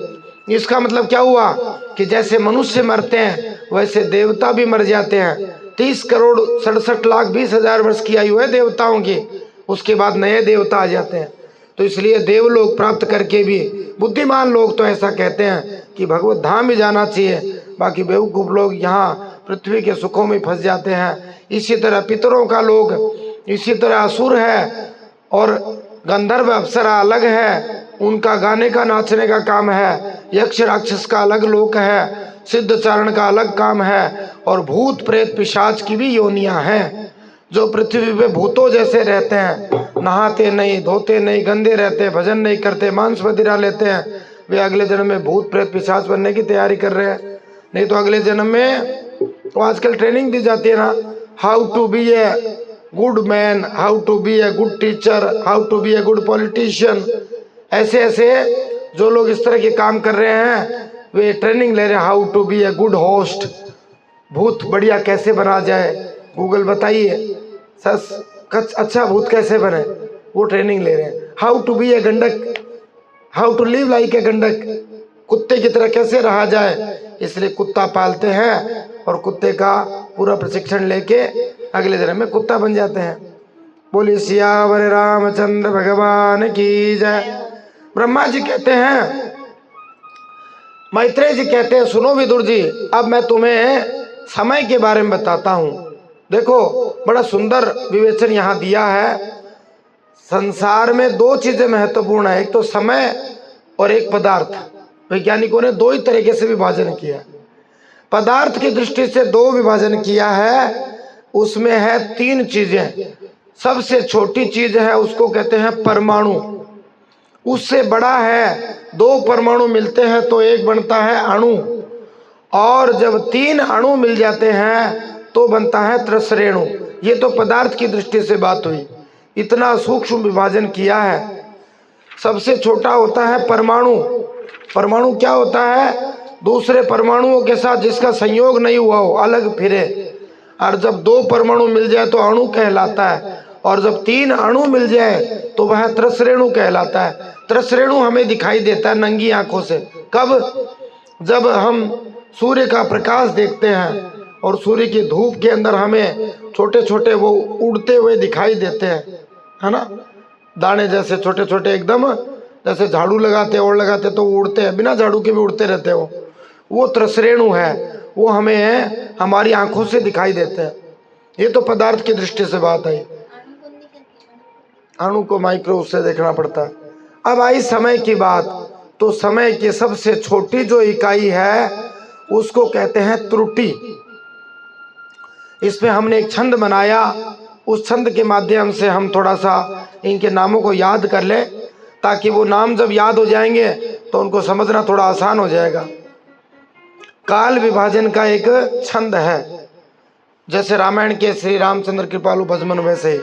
इसका मतलब क्या हुआ कि जैसे मनुष्य मरते हैं वैसे देवता भी मर जाते हैं। 30 करोड़ 67 लाख 20 हजार वर्ष की आयु है देवताओं की, उसके बाद नए देवता आ जाते हैं। तो इसलिए देवलोक प्राप्त करके भी बुद्धिमान लोग तो ऐसा कहते हैं कि भगवत धाम ही जाना चाहिए, बाकी बेवकूफ लोग यहाँ पृथ्वी के सुखों में फंस जाते हैं। इसी तरह पितरों का लोग, इसी तरह असुर है, और गंधर्व अप्सरा अलग है, उनका गाने का नाचने का काम है। यक्ष राक्षस का अलग लोक है, सिद्ध चारण का अलग काम है, और भूत प्रेत पिशाच की भी योनियां हैं, जो पृथ्वी पे भूतों जैसे रहते हैं, नहाते नहीं, धोते नहीं, गंदे रहते, भजन नहीं करते, मांस मदिरा लेते हैं। वे अगले जन्म में भूत प्रेत पिशाच बनने की तैयारी कर रहे हैं। नहीं तो अगले जन्म में तो आजकल ट्रेनिंग दी जाती है ना, how to be a good man, how to be a good teacher, how to be a good politician. ऐसे ऐसे जो लोग इस तरह के काम कर रहे हैं वे ट्रेनिंग ले रहे हैं, how to be a good host, भूत बढ़िया कैसे बना जाए, गूगल बताइए अच्छा भूत कैसे बने, वो ट्रेनिंग ले रहे हैं। हाउ टू बी ए गंडक, how to live like a गंडक, कुत्ते की तरह कैसे रहा जाए, इसलिए कुत्ता पालते हैं और कुत्ते का पूरा प्रशिक्षण लेके अगले जन्म में कुत्ता बन जाते हैं। बोलिए सियावर रामचंद्र भगवान की जय। ब्रह्मा जी कहते हैं, मैत्रेय जी कहते हैं, सुनो विदुर जी, अब मैं तुम्हें समय के बारे में बताता हूं। देखो बड़ा सुंदर विवेचन यहाँ दिया है। संसार में 2 चीजें महत्वपूर्ण है, एक तो समय और एक पदार्थ। वैज्ञानिकों ने 2 ही तरीके से विभाजन किया। पदार्थ की दृष्टि से 2 विभाजन किया है, उसमें है 3 चीजें। सबसे छोटी चीज है उसको कहते हैं परमाणु, उससे बड़ा है 2 परमाणु मिलते हैं तो एक बनता है अणु, और जब 3 अणु मिल जाते हैं तो बनता है त्रसरेणु। ये तो पदार्थ की दृष्टि से बात हुई, इतना सूक्ष्म विभाजन किया है। सबसे छोटा होता है परमाणु। परमाणु क्या होता है, दूसरे परमाणुओं के साथ जिसका संयोग नहीं हुआ हो, अलग फिरे। और जब 2 परमाणु मिल जाए तो अणु कहलाता है, और जब 3 अणु मिल जाए तो वह त्रसरेणु कहलाता है। त्रसरेणु हमें दिखाई देता है नंगी आंखों से, कब, जब हम सूर्य का प्रकाश देखते हैं और सूर्य की धूप के अंदर हमें छोटे छोटे वो उड़ते हुए दिखाई देते हैं, है ना, दाने जैसे छोटे छोटे एकदम, जैसे झाड़ू लगाते और लगाते तो वो उड़ते हैं, बिना झाड़ू के भी उड़ते रहते हो, वो त्रसरेणु है, वो हमें हमारी आंखों से दिखाई देते हैं। ये तो पदार्थ की दृष्टि से बात आई, अणु को माइक्रो से देखना पड़ता है। अब आई समय की बात, तो समय की सबसे छोटी जो इकाई है उसको कहते हैं त्रुटि। इसमें हमने एक छंद बनाया, उस छंद के माध्यम से हम थोड़ा सा इनके नामों को याद कर ले, ताकि वो नाम जब याद हो जाएंगे तो उनको समझना थोड़ा आसान हो जाएगा। काल विभाजन का एक छंद है, जैसे रामायण के श्री रामचंद्र कृपालु भजमन वैसे।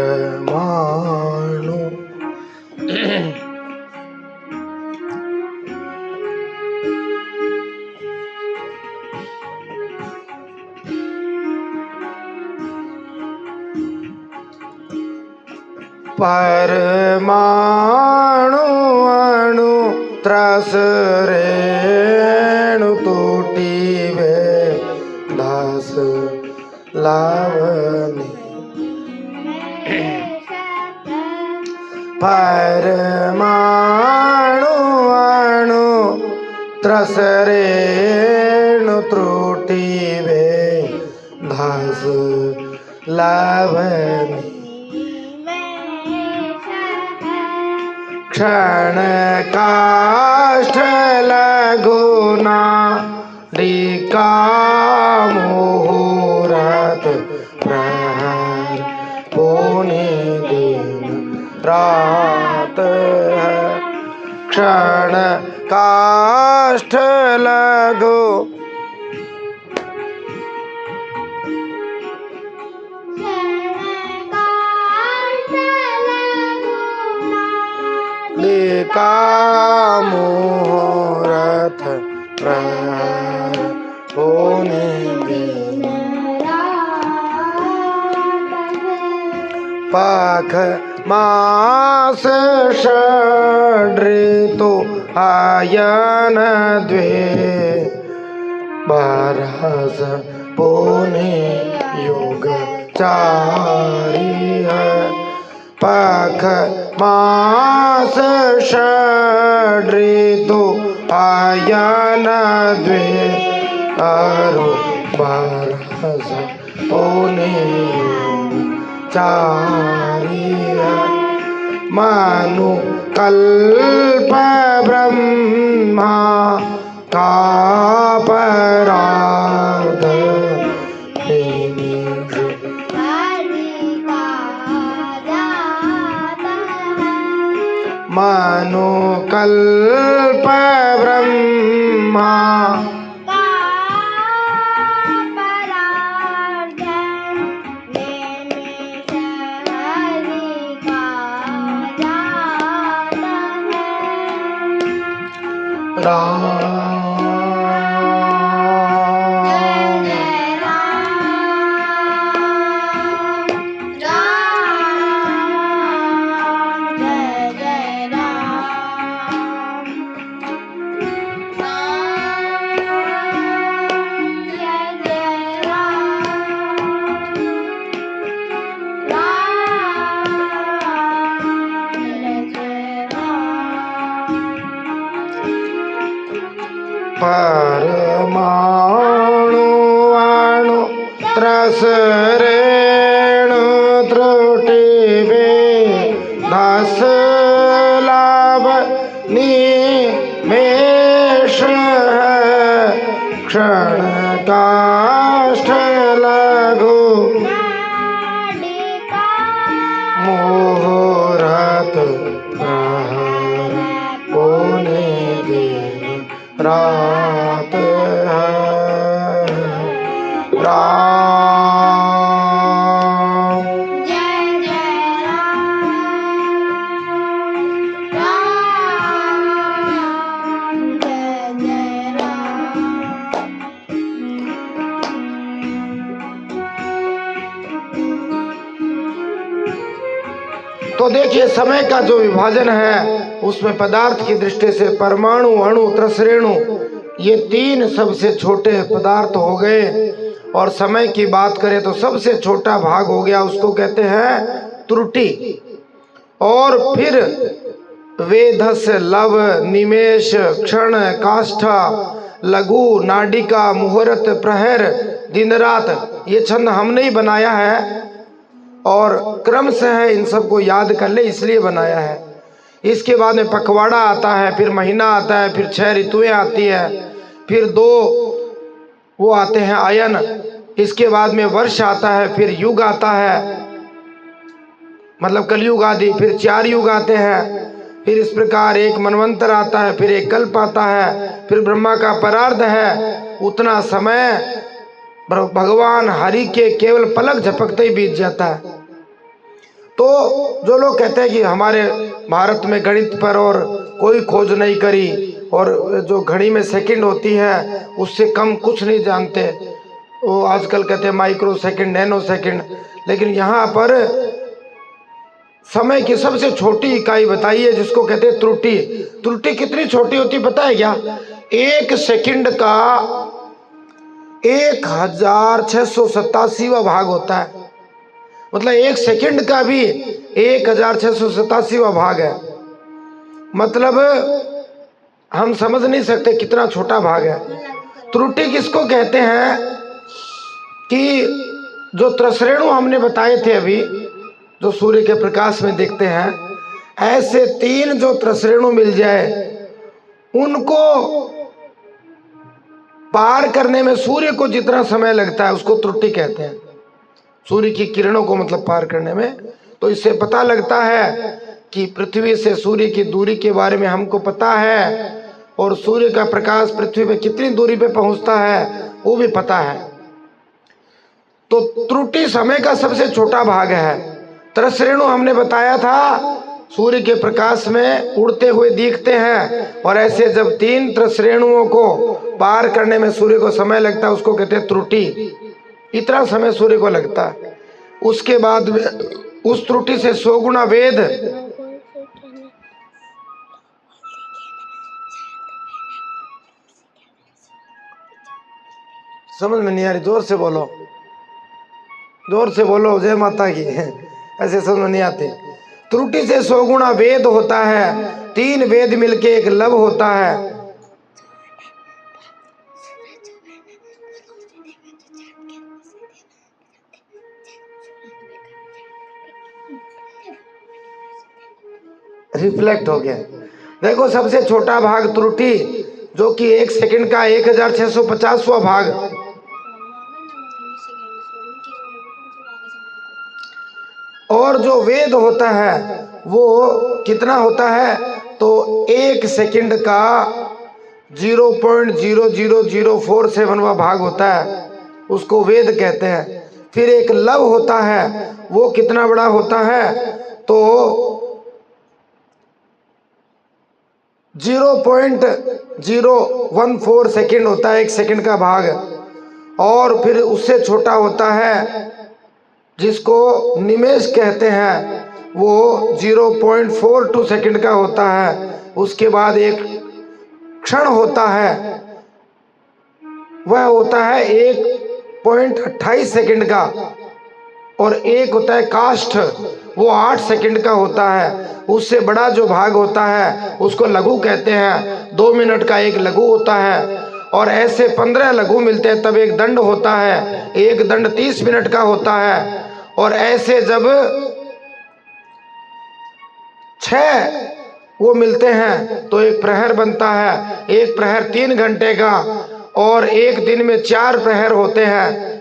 परमाणु परमाणु अणु त्रस रेणु टूटी वे दास लावनी। परमाणु अणु त्रस रेणु त्रुटि वे दास लावनी। क्षण काष्ठ लघुना डिका मुहूर्त प्रहर पुण्य दिन रात है। क्षण काष्ठ लघु डिका मुहूर्त प्रहर पुण्य दिन पाख मास षड ऋतु आयन द्वे बरस पुण्य युग चारि है। पाख मास षड ऋतु आयन द्वे अरु बरस पुण्य युग चारि है। मनु कल्प ब्रह्मा का परार्ध मनु कल्प ब्रह्मा परमाणु अणु त्रस रेणु त्रुटि वे दास लावनी मेष है। क्षण काष्ठ लघु मुहूर्त प्रहर पुण्य दिन रात है। राम तो देखिए समय का जो विभाजन है उसमें पदार्थ की दृष्टि से परमाणु, अणु, त्रसरेणु ये तीन सबसे छोटे पदार्थ हो गए। और समय की बात करें तो सबसे छोटा भाग हो गया, उसको कहते हैं त्रुटि। और फिर वेधस, लव, निमेष, क्षण, काष्ठा, लघु, नाडिका, मुहूर्त, प्रहर, दिन रात, ये छंद हमने ही बनाया है और क्रम से है, इन सबको याद कर ले इसलिए बनाया है। इसके बाद में पखवाड़ा आता है, फिर महीना आता है, फिर 6 ऋतुएं आती है, फिर 2 वो आते हैं आयन, इसके बाद में वर्ष आता है, फिर युग आता है मतलब कलयुग आदि, फिर 4 युग आते हैं, फिर इस प्रकार एक मनवंतर आता है, फिर एक कल्प आता है, फिर ब्रह्मा का परार्ध है। उतना समय भगवान हरि के केवल पलक झपकते ही बीत जाता है। तो जो लोग कहते हैं कि हमारे भारत में गणित पर और कोई खोज नहीं करी और जो घड़ी में सेकंड होती है उससे कम कुछ नहीं जानते, वो आजकल कहते हैं माइक्रो सेकंड, नैनो सेकंड, लेकिन यहाँ पर समय की सबसे छोटी इकाई बताइए जिसको कहते हैं त्रुटि। त्रुटि कितनी छोटी होती पता है क्या? 1 सेकंड का 1687वां भाग होता है, मतलब 1 सेकंड का भी 1687वां भाग है। मतलब हम समझ नहीं सकते कितना छोटा भाग है। त्रुटि किसको कहते हैं कि जो त्रसरेणु हमने बताए थे अभी, जो सूर्य के प्रकाश में देखते हैं, ऐसे 3 जो त्रसरेणु मिल जाए उनको पार करने में सूर्य को जितना समय लगता है उसको त्रुटि कहते हैं। सूर्य की किरणों को मतलब पार करने में। तो इससे पता लगता है कि पृथ्वी से सूर्य की दूरी के बारे में हमको पता है और सूर्य का प्रकाश पृथ्वी पे कितनी दूरी पे पहुंचता है वो भी पता है। तो त्रुटि समय का सबसे छोटा भाग है। त्रसरेणु हमने बताया था सूर्य के प्रकाश में उड़ते हुए दिखते हैं, और ऐसे जब 3 त्रसरेणुओं को पार करने में सूर्य को समय लगता है उसको कहते हैं त्रुटि। इतना समय सूर्य को लगता है। उसके बाद उस त्रुटि से 100 गुना वेद, समझ में नहीं आ रही? जोर से बोलो, जोर से बोलो, जय माता की। ऐसे समझ में नहीं आते। त्रुटि से 100 गुना वेद होता है, 3 वेद मिलके एक लव होता है। रिफ्लेक्ट हो गया। देखो सबसे छोटा भाग त्रुटि जो कि 1 सेकंड का 1650वां भाग, और जो वेद होता है वो कितना होता है? तो 1 सेकंड का 0.00047वां भाग होता है, उसको वेद कहते हैं। फिर एक लव होता है, वो कितना बड़ा होता है? तो 0.014 सेकंड होता है 1 सेकंड का भाग। और फिर उससे छोटा होता है जिसको निमेष कहते हैं, वो 0.42 सेकंड का होता है। उसके बाद एक क्षण होता है, वह होता है 1.28 सेकंड का। और एक होता है काष्ठ, वो 8 सेकंड का होता है। उससे बड़ा जो भाग होता है उसको लघु कहते हैं, 2 मिनट का एक लघु होता है। और ऐसे 15 लघु मिलते हैं तब एक दंड होता है, एक दंड 30 मिनट का होता है। और ऐसे जब 6 वो मिलते हैं तो एक प्रहर बनता है। एक प्रहर 3 घंटे का, और एक दिन में 4 प्रहर होते हैं,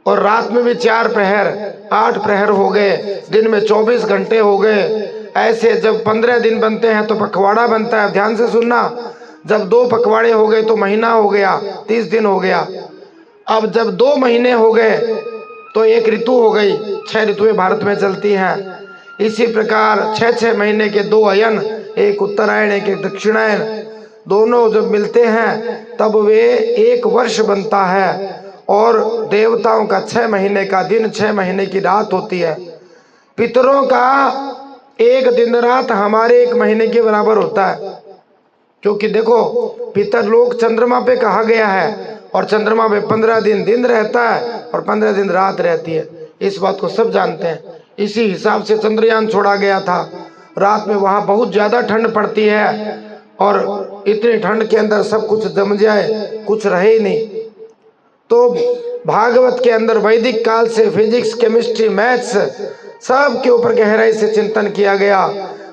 और रात में भी 4 प्रहर, 8 प्रहर हो गए, दिन में 24 घंटे हो गए। ऐसे जब 15 दिन बनते हैं तो पखवाड़ा बनता है। ध्यान से सुनना, जब 2 पखवाड़े हो गए तो महीना हो गया, 30 दिन हो गया। अब जब 2 महीने हो गए तो एक ऋतु हो गई। 6 ऋतुएं भारत में चलती हैं। इसी प्रकार 6-6 महीने के 2 अयन, एक उत्तरायण एक दक्षिणायन, दोनों जब मिलते हैं तब वे 1 वर्ष बनता है। और देवताओं का 6 महीने का दिन, 6 महीने की रात होती है। पितरों का एक दिन रात हमारे 1 महीने के बराबर होता है। क्योंकि देखो पितरलोक चंद्रमा पे कहा गया है, और चंद्रमा पे 15 दिन दिन रहता है और 15 दिन रात रहती है। इस बात को सब जानते हैं। इसी हिसाब से चंद्रयान छोड़ा गया था। रात में वहां बहुत ज्यादा ठंड पड़ती है, और इतनी ठंड के अंदर सब कुछ जम जाए, कुछ रहे ही नहीं। तो भागवत के अंदर वैदिक काल से फिजिक्स, केमिस्ट्री, मैथ्स सब के ऊपर गहराई से चिंतन किया गया।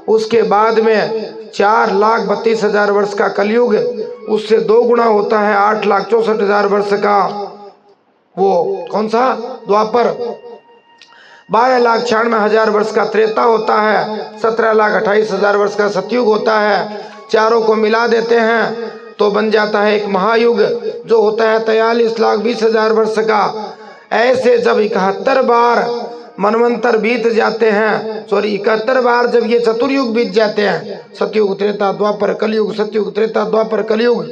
उसके बाद में 4,32,000 वर्ष का कलयुग, उससे 2 गुना होता है 8,64,000 वर्ष का वो कौन सा द्वापर, 12,96,000 वर्ष का त्रेता होता है, 17,28,000 वर्ष का सतयुग होता है। चारों को मिला देते हैं तो बन जाता है एक महायुग, जो होता है 43,20,000 वर्ष का। ऐसे जब 71 बार मनवंतर बीत जाते हैं, 71 बार जब ये चतुर्युग बीत जाते हैं, सतयुग, त्रेता, द्वापर, कलयुग, सतयुग, त्रेता, द्वापर, कलयुग,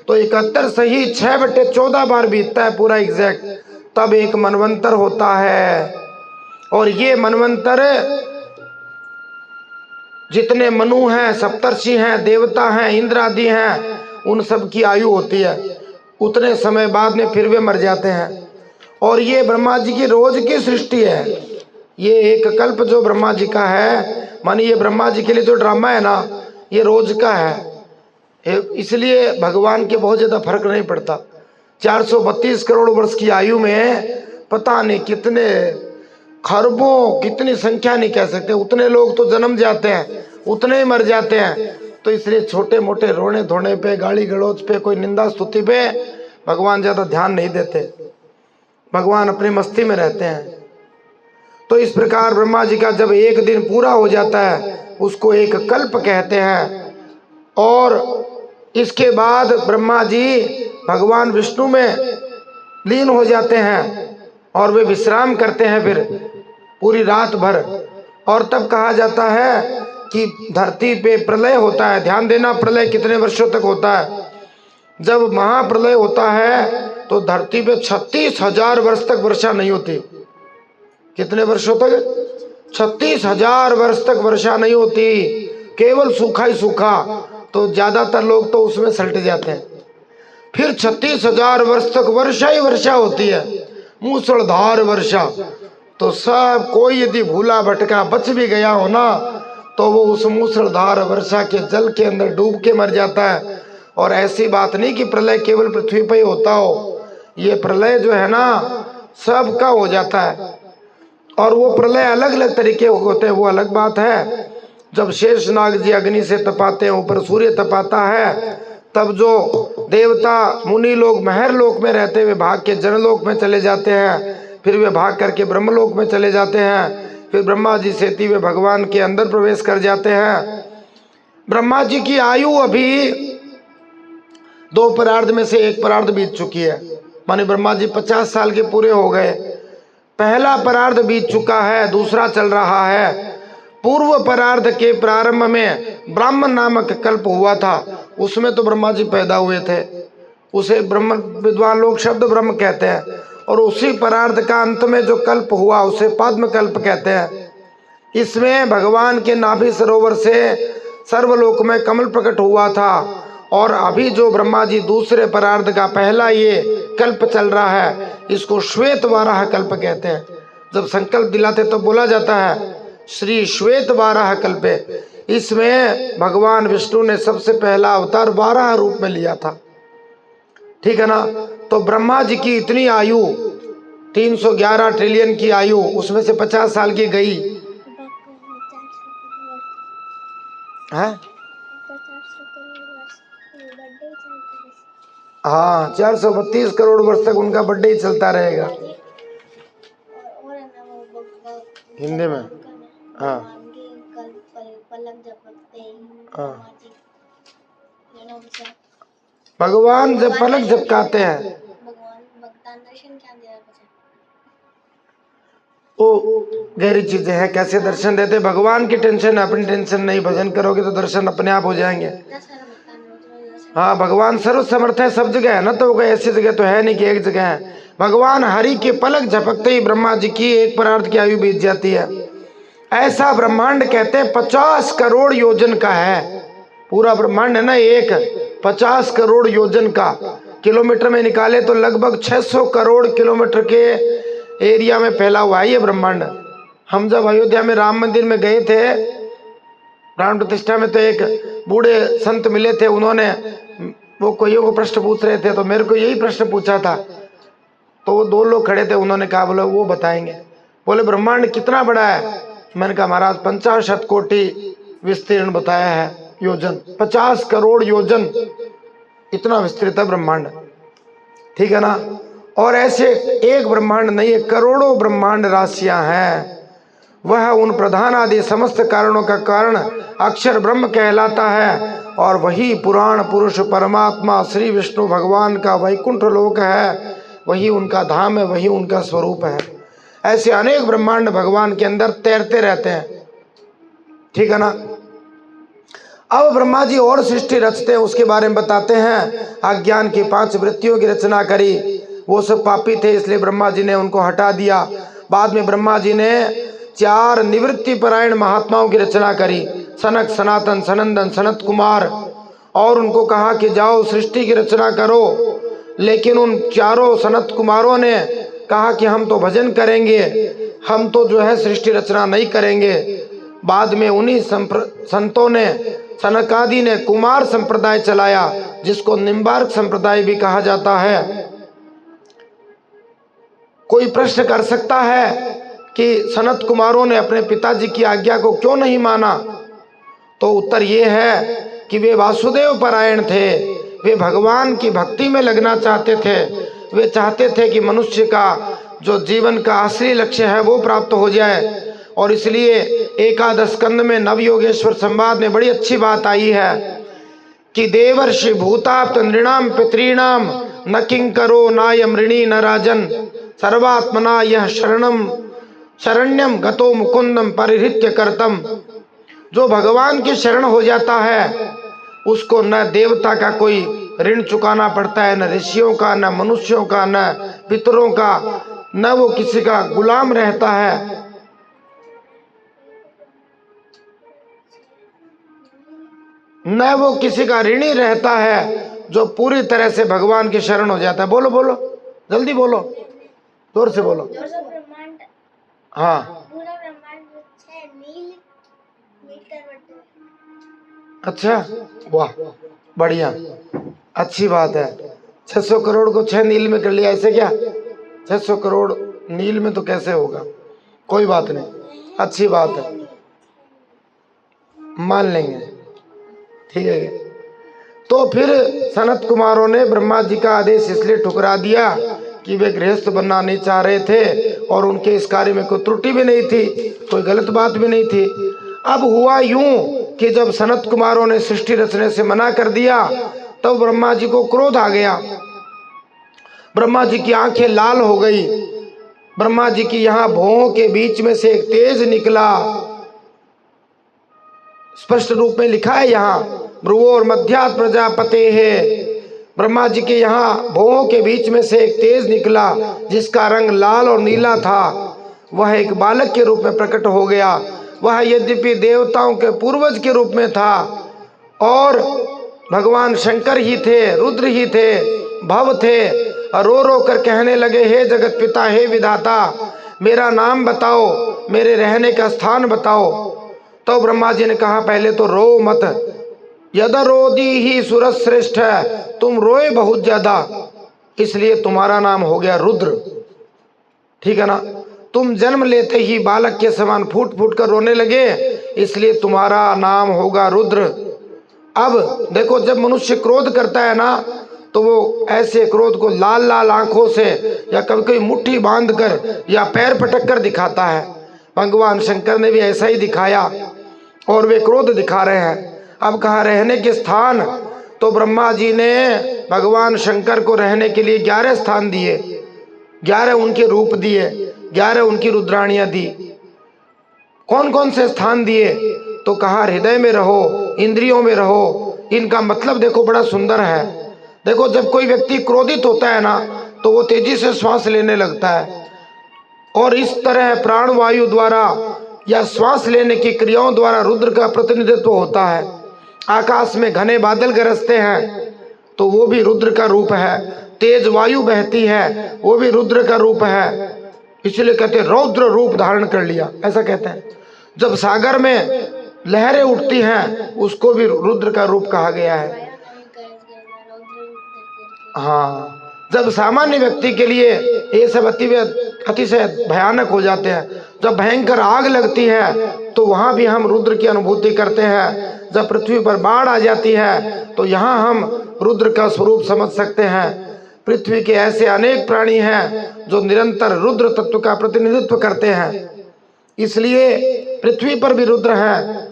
तो 71 सही 6/14 बार बीतता है पूरा एग्जैक्ट, तब एक मनवंतर होता है। और ये मनवंतर जितने मनु हैं, सप्तर्षि हैं, देवता हैं, इंद्र आदि हैं, उन सब की आयु होती है। उतने समय बाद में फिर वे मर जाते हैं। और ये ब्रह्मा जी की रोज की सृष्टि है। ये एक कल्प जो ब्रह्मा जी का है, मानी ये ब्रह्मा जी के लिए जो ड्रामा है ना, ये रोज का है। इसलिए भगवान के बहुत ज्यादा फर्क नहीं पड़ता। 432 करोड़ वर्ष की आयु में पता नहीं कितने खरबों, कितनी संख्या नहीं कह सकते, उतने लोग तो जन्म जाते हैं, उतने ही मर जाते हैं। तो इसलिए छोटे मोटे रोने धोने पे, गाली गलौज पे, कोई निंदा स्तुति पे भगवान ज्यादा ध्यान नहीं देते। भगवान अपनी मस्ती में रहते हैं। तो इस प्रकार ब्रह्मा जी का जब एक दिन पूरा हो जाता है, उसको एक कल्प कहते हैं। और इसके बाद ब्रह्मा जी भगवान विष्णु में लीन हो जाते हैं, और वे विश्राम करते हैं फिर पूरी रात भर। और तब कहा जाता है कि धरती पे प्रलय होता है। ध्यान देना, प्रलय कितने वर्षों तक होता है। जब महाप्रलय होता है तो धरती पे 36,000 वर्ष तक वर्षा नहीं होती। कितने वर्षों तक? 36,000 वर्ष तक वर्षा नहीं होती, केवल सूखा ही सूखा। तो ज्यादातर लोग तो उसमें सल्ट जाते हैं। फिर 36,000 वर्ष तक वर्षा ही वर्षा होती है, मूसलाधार वर्षा। तो सब कोई यदि भूला भटका बच भी गया हो ना, तो वो उस मूसलाधार वर्षा के जल के अंदर डूब के मर जाता है। और ऐसी बात नहीं कि प्रलय केवल पृथ्वी पर ही होता हो, ये प्रलय जो है ना सबका हो जाता है। और वो प्रलय अलग अलग तरीके होते हैं, वो अलग बात है। जब शेषनाग जी अग्नि से तपाते हैं, ऊपर सूर्य तपाता है, तब जो देवता मुनि लोग महर लोक में रहते हुए भाग के जनलोक में चले जाते हैं, फिर वे भाग करके ब्रह्मलोक में चले जाते हैं। फिर ब्रह्मा जी सेती वे भगवान के अंदर प्रवेश कर जाते हैं। ब्रह्मा जी की आयु अभी 2 परार्ध में से 1 परार्ध बीत चुकी है, माने ब्रह्मा जी 50 साल के पूरे हो गए। पहला परार्ध बीत चुका है, दूसरा चल रहा है। पूर्व परार्ध के प्रारंभ में ब्राह्मण नामक कल्प हुआ था, उसमें तो ब्रह्मा जी पैदा हुए थे, उसे ब्रह्म विद्वान लोग शब्द ब्रह्म कहते हैं। और उसी परार्ध का अंत में जो कल्प हुआ उसे पद्म कल्प कहते हैं। इसमें भगवान के नाभि सरोवर से सर्वलोक में कमल प्रकट हुआ था। और अभी जो ब्रह्मा जी दूसरे परार्ध का पहला ये कल्प चल रहा है, इसको श्वेत वाराह कल्प कहते हैं। जब संकल्प दिलाते तो बोला जाता है श्री श्वेत वाराह कल्पे। इसमें भगवान विष्णु ने सबसे पहला अवतार वाराह रूप में लिया था, ठीक है ना। तो ब्रह्मा जी की इतनी आयु 311 ट्रिलियन की आयु, उसमें से 50 साल की गई है। हाँ, 432 करोड़ वर्ष तक उनका बर्थडे ही चलता रहेगा हिंदी में। हाँ हाँ, भगवान जब पलक झपकाते हैं वो गहरी चीजें हैं, कैसे दर्शन देते भगवान की टेंशन है, अपनी टेंशन नहीं। भजन करोगे तो दर्शन अपने आप हो जाएंगे। हाँ, भगवान सर्व समर्थ है, सब जगह है ना, तो कोई ऐसी जगह तो है नहीं कि एक जगह है। भगवान हरि के पलक झपकते ही ब्रह्मा जी की 1 परार्ध की आयु बीत जाती है। ऐसा ब्रह्मांड कहते हैं 50 करोड़ योजन का है। पूरा ब्रह्मांड है ना एक 50 करोड़ योजन का, किलोमीटर में निकाले तो लगभग 600 करोड़ किलोमीटर के एरिया में फैला हुआ है ये ब्रह्मांड। हम जब अयोध्या में राम मंदिर में गए थे प्राण प्रतिष्ठा में, तो एक बूढ़े संत मिले थे, उन्होंने वो कोई को प्रश्न पूछ रहे थे, तो मेरे को यही प्रश्न पूछा था। तो वो 2 लोग खड़े थे, उन्होंने कहा बोले वो बताएंगे। बोले ब्रह्मांड कितना बड़ा है? मैंने कहा महाराज 50 कोटि विस्तीर्ण बताया है योजन, 50 करोड़ योजन, इतना विस्तृत है ब्रह्मांड, ठीक है ना। और ऐसे एक ब्रह्मांड नहीं है, करोड़ों ब्रह्मांड राशियां हैं। वह उन प्रधान आदि समस्त कारणों का कारण अक्षर ब्रह्म कहलाता है, और वही पुराण पुरुष परमात्मा श्री विष्णु भगवान का वैकुंठ लोक है, वही उनका धाम है, वही उनका स्वरूप है। ऐसे अनेक ब्रह्मांड भगवान के अंदर तैरते रहते हैं, ठीक है ना। अब ब्रह्मा जी और सृष्टि रचते हैं, उसके बारे में बताते हैं। अज्ञान की 5 वृत्तियों की रचना करी, वो सब पापी थे, इसलिए ब्रह्मा जी ने उनको हटा दिया। बाद में ब्रह्मा जी ने 4 निवृत्ति परायण महात्माओं की रचना करी, सनक सनातन सनंदन सनत कुमार, और उनको कहा कि जाओ सृष्टि की रचना करो। लेकिन उन चारों सनत कुमारों ने कहा कि हम तो भजन करेंगे, हम तो जो है सृष्टि रचना नहीं करेंगे। बाद में उन्हीं संतों ने, सनकादि ने कुमार संप्रदाय चलाया, जिसको निम्बार्क संप्रदाय भी कहा जाता है। कोई प्रश्न कर सकता है कि सनत कुमारों ने अपने पिताजी की आज्ञा को क्यों नहीं माना? तो उत्तर ये है कि वे वासुदेव परायण थे, वे भगवान की भक्ति में लगना चाहते थे। वे चाहते थे कि मनुष्य का जो जीवन का असली लक्ष्य है वो प्राप्त हो जाए, और इसलिए एकादश स्कंद में नवयोगेश्वर संवाद में बड़ी अच्छी बात आई है कि देवर्षि भूताप्त नृणाम पितॄणाम न किंकरो नायम ऋणी न राजन सर्वात्मना यह शरण्यम गतो मुकुंदम परिहृत्य करतम। जो भगवान की शरण हो जाता है उसको न देवता का कोई ऋण चुकाना पड़ता है, न ऋषियों का, न मनुष्यों का, न पितरों का, न वो किसी का गुलाम रहता है। न वो किसी का ऋणी रहता है, जो पूरी तरह से भगवान की शरण हो जाता है। बोलो बोलो, जल्दी बोलो, जोर से बोलो। हाँ, अच्छा, वाह, बढ़िया, अच्छी बात है। 600 करोड़ को 6 नील में कर लिया, ऐसे क्या? 600 करोड़ नील में तो कैसे होगा? कोई बात नहीं, अच्छी बात है, मान लेंगे, ठीक है। तो फिर सनत कुमारों ने ब्रह्मा जी का आदेश इसलिए ठुकरा दिया कि वे गृहस्थ बनना नहीं चाह रहे थे, और उनके इस कार्य में कोई त्रुटि भी नहीं थी, कोई गलत बात भी नहीं थी। अब हुआ यूं कि जब सनत कुमारों ने सृष्टि रचने से मना कर दिया, तब तो ब्रह्मा जी को क्रोध आ गया। ब्रह्मा जी की आंखें लाल हो गई। ब्रह्मा जी की यहाँ भौहों के बीच में से एक तेज निकला, स्पष्ट रूप में लिखा है यहाँ, भ्रुवोर मध्यात् प्रजापते है। ब्रह्मा जी के यहाँ भौहों के बीच में से एक तेज निकला, जिसका रंग लाल और नीला था। वह एक बालक के रूप में प्रकट हो गया। वह यद्यपि देवताओं के पूर्वज के रूप में था, और भगवान शंकर ही थे, रुद्र ही थे, भव थे। रो रो कर कहने लगे, हे जगत पिता, हे विधाता, मेरा नाम बताओ, मेरे रहने का स्थान बताओ। तो ब्रह्मा जी ने कहा, पहले तो रो मत, यदरोदी ही सुरश्रेष्ठ है, तुम रोए बहुत ज्यादा, इसलिए तुम्हारा नाम हो गया रुद्र, ठीक है ना। तुम जन्म लेते ही बालक के समान फूट फूट कर रोने लगे, इसलिए तुम्हारा नाम होगा रुद्र। अब देखो, जब मनुष्य क्रोध करता है ना, तो वो ऐसे क्रोध को लाल लाल आंखों से, या कभी कभी मुट्ठी बांध कर, या पैर पटक कर दिखाता है। भगवान शंकर ने भी ऐसा ही दिखाया, और वे क्रोध दिखा रहे हैं। अब कहा रहने के स्थान, तो ब्रह्मा जी ने भगवान शंकर को रहने के लिए 11 स्थान दिए, 11 उनके रूप दिए, 11 उनकी रुद्राणियां दी। कौन कौन से स्थान दिए? तो कहा हृदय में रहो, इंद्रियों में रहो। इनका मतलब देखो बड़ा सुंदर है। देखो, जब कोई व्यक्ति क्रोधित होता है ना, तो वो तेजी से श्वास लेने लगता है, और इस तरह प्राणवायु द्वारा या श्वास लेने की क्रियाओं द्वारा रुद्र का प्रतिनिधित्व होता है। आकाश में घने बादल गरजते हैं तो वो भी रुद्र का रूप है। तेज वायु बहती है वो भी रुद्र का रूप है, इसलिए कहते हैं रौद्र रूप धारण कर लिया, ऐसा कहते हैं। जब सागर में लहरें उठती हैं उसको भी रुद्र का रूप कहा गया है। हाँ, जब सामान्य व्यक्ति के लिए ये सब अतिशय भयानक हो जाते हैं, जब भयंकर आग लगती है तो वहाँ भी हम रुद्र की अनुभूति करते हैं। जब पृथ्वी पर बाढ़ आ जाती है तो यहाँ हम रुद्र का स्वरूप समझ सकते हैं। पृथ्वी के ऐसे अनेक प्राणी हैं जो निरंतर रुद्र तत्व का प्रतिनिधित्व करते हैं, इसलिए पृथ्वी पर भी रुद्र हैं।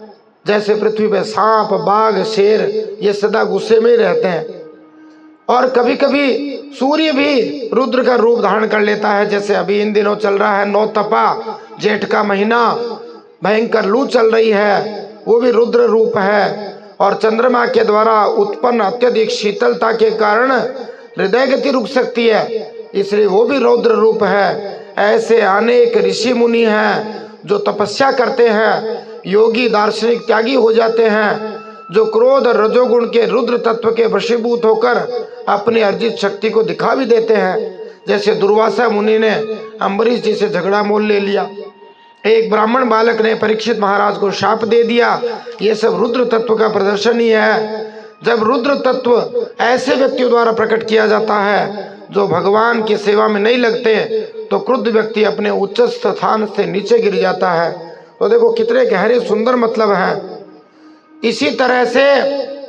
जैसे पृथ्वी पर सांप, बाघ, शेर ये सदा गुस्से में ही रहते हैं, और कभी कभी सूर्य भी रुद्र का रूप धारण कर लेता है। जैसे अभी इन दिनों चल रहा है नौतपा, जेठ का महीना, भयंकर लू चल रही है, वो भी रुद्र रूप है। और चंद्रमा के द्वारा उत्पन्न अत्यधिक शीतलता के कारण हृदय गति रुक सकती है, इसलिए वो भी रुद्र रूप है। ऐसे अनेक ऋषि मुनि हैं जो तपस्या करते हैं, योगी दार्शनिक त्यागी हो जाते हैं, जो क्रोध और रजोगुण के रुद्र तत्व के वशीभूत होकर अपनी अर्जित शक्ति को दिखा भी देते हैं। जैसे दुर्वासा मुनि ने अम्बरीश जी से झगड़ा मोल ले लिया, एक ब्राह्मण बालक ने परीक्षित महाराज को शाप दे दिया, ये सब रुद्र तत्व का प्रदर्शन ही है। जब रुद्र तत्व ऐसे व्यक्तियों द्वारा प्रकट किया जाता है जो भगवान की सेवा में नहीं लगते तो क्रुद्ध व्यक्ति अपने उच्च स्थान से नीचे गिर जाता है। तो देखो कितने गहरे सुंदर मतलब हैं। इसी तरह से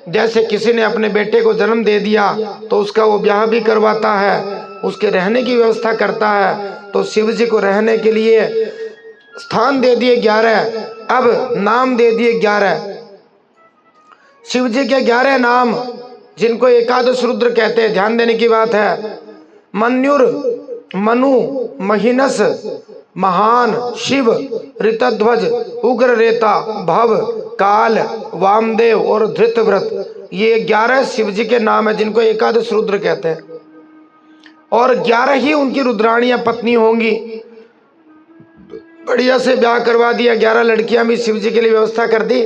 जैसे किसी ने अपने बेटे को जन्म दे दिया तो उसका वो ब्याह भी करवाता है, उसके रहने की व्यवस्था करता है। तो शिव जी को रहने के लिए स्थान दे दिए 11, अब नाम दे दिए 11। शिव जी के 11 नाम जिनको एकादश रुद्र कहते हैं, ध्यान देने की बात है। मन्युर, मनु, महिनस, महान, शिव, ऋतध्वज, उग्ररेता, भव, काल, वामदेव और धृतव्रत, ये 11 शिव जी के नाम है जिनको एकादश रुद्र कहते हैं। और 11 ही उनकी रुद्राणियां पत्नी होंगी। बढ़िया से ब्याह करवा दिया, 11 लड़कियां भी शिव जी के लिए व्यवस्था कर दी,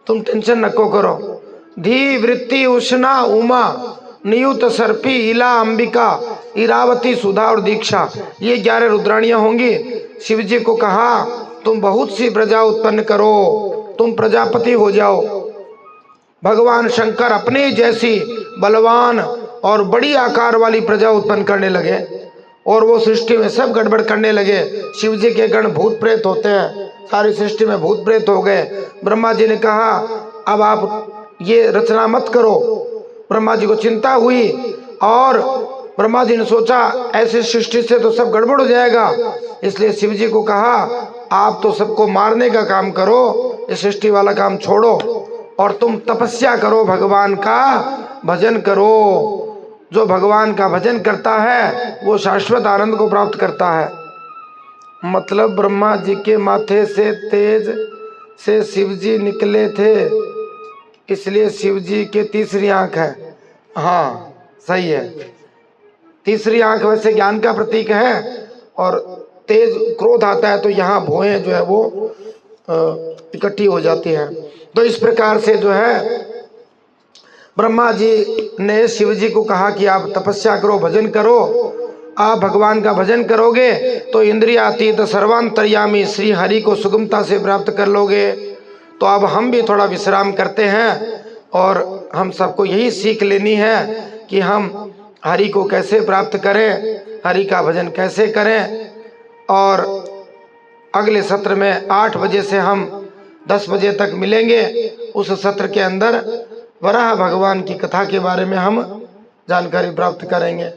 तुम टेंशन नको करो। धी, वृत्ति, उष्णा, उमा, नियुत, सर्पी, इला, अंबिका, इरावती, सुधा और दीक्षा, ये 11 रुद्राणियां होंगी। शिव जी को कहा तुम बहुत सी प्रजा उत्पन्न करो, तुम प्रजापति हो जाओ। भगवान शंकर अपने जैसी बलवान और बड़ी आकार वाली प्रजा उत्पन्न करने लगे और वो सृष्टि में सब गड़बड़ करने लगे। शिव जी के गण भूत प्रेत होते हैं, सारी सृष्टि में भूत प्रेत हो गए। ब्रह्मा जी ने कहा अब आप ये रचना मत करो। ब्रह्मा जी को चिंता हुई और ब्रह्मा जी ने सोचा ऐसी सृष्टि से तो सब गड़बड़ हो जाएगा, इसलिए शिव जी को कहा आप तो सबको मारने का काम करो, ये सृष्टि वाला काम छोड़ो और तुम तपस्या करो, भगवान का भजन करो। जो भगवान का भजन करता है वो शाश्वत आनंद को प्राप्त करता है। मतलब ब्रह्मा जी के माथे से तेज से शिव जी निकले थे, इसलिए शिव जी के तीसरी आंख है। हाँ सही है, तीसरी आंख वैसे ज्ञान का प्रतीक है और तेज क्रोध आता है तो यहाँ भौहें जो है वो इकट्ठी हो जाती हैं। तो इस प्रकार से जो है ब्रह्मा जी ने शिव जी को कहा कि आप तपस्या करो, भजन करो। आप भगवान का भजन करोगे तो इंद्रियातीत सर्वांतर्यामी श्री हरि को सुगमता से प्राप्त कर लोगे। तो अब हम भी थोड़ा विश्राम करते हैं और हम सबको यही सीख लेनी है कि हम हरि को कैसे प्राप्त करें, हरि का भजन कैसे करें। और अगले सत्र में 8 बजे से हम 10 बजे तक मिलेंगे। उस सत्र के अंदर वराह भगवान की कथा के बारे में हम जानकारी प्राप्त करेंगे,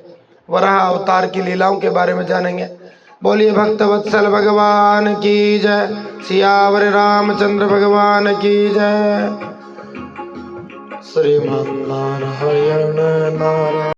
वराह अवतार की लीलाओं के बारे में जानेंगे। बोलिए भक्त वत्सल भगवान की जय, सियावर रामचंद्र भगवान की जय। श्रीमन नारायण नारायण।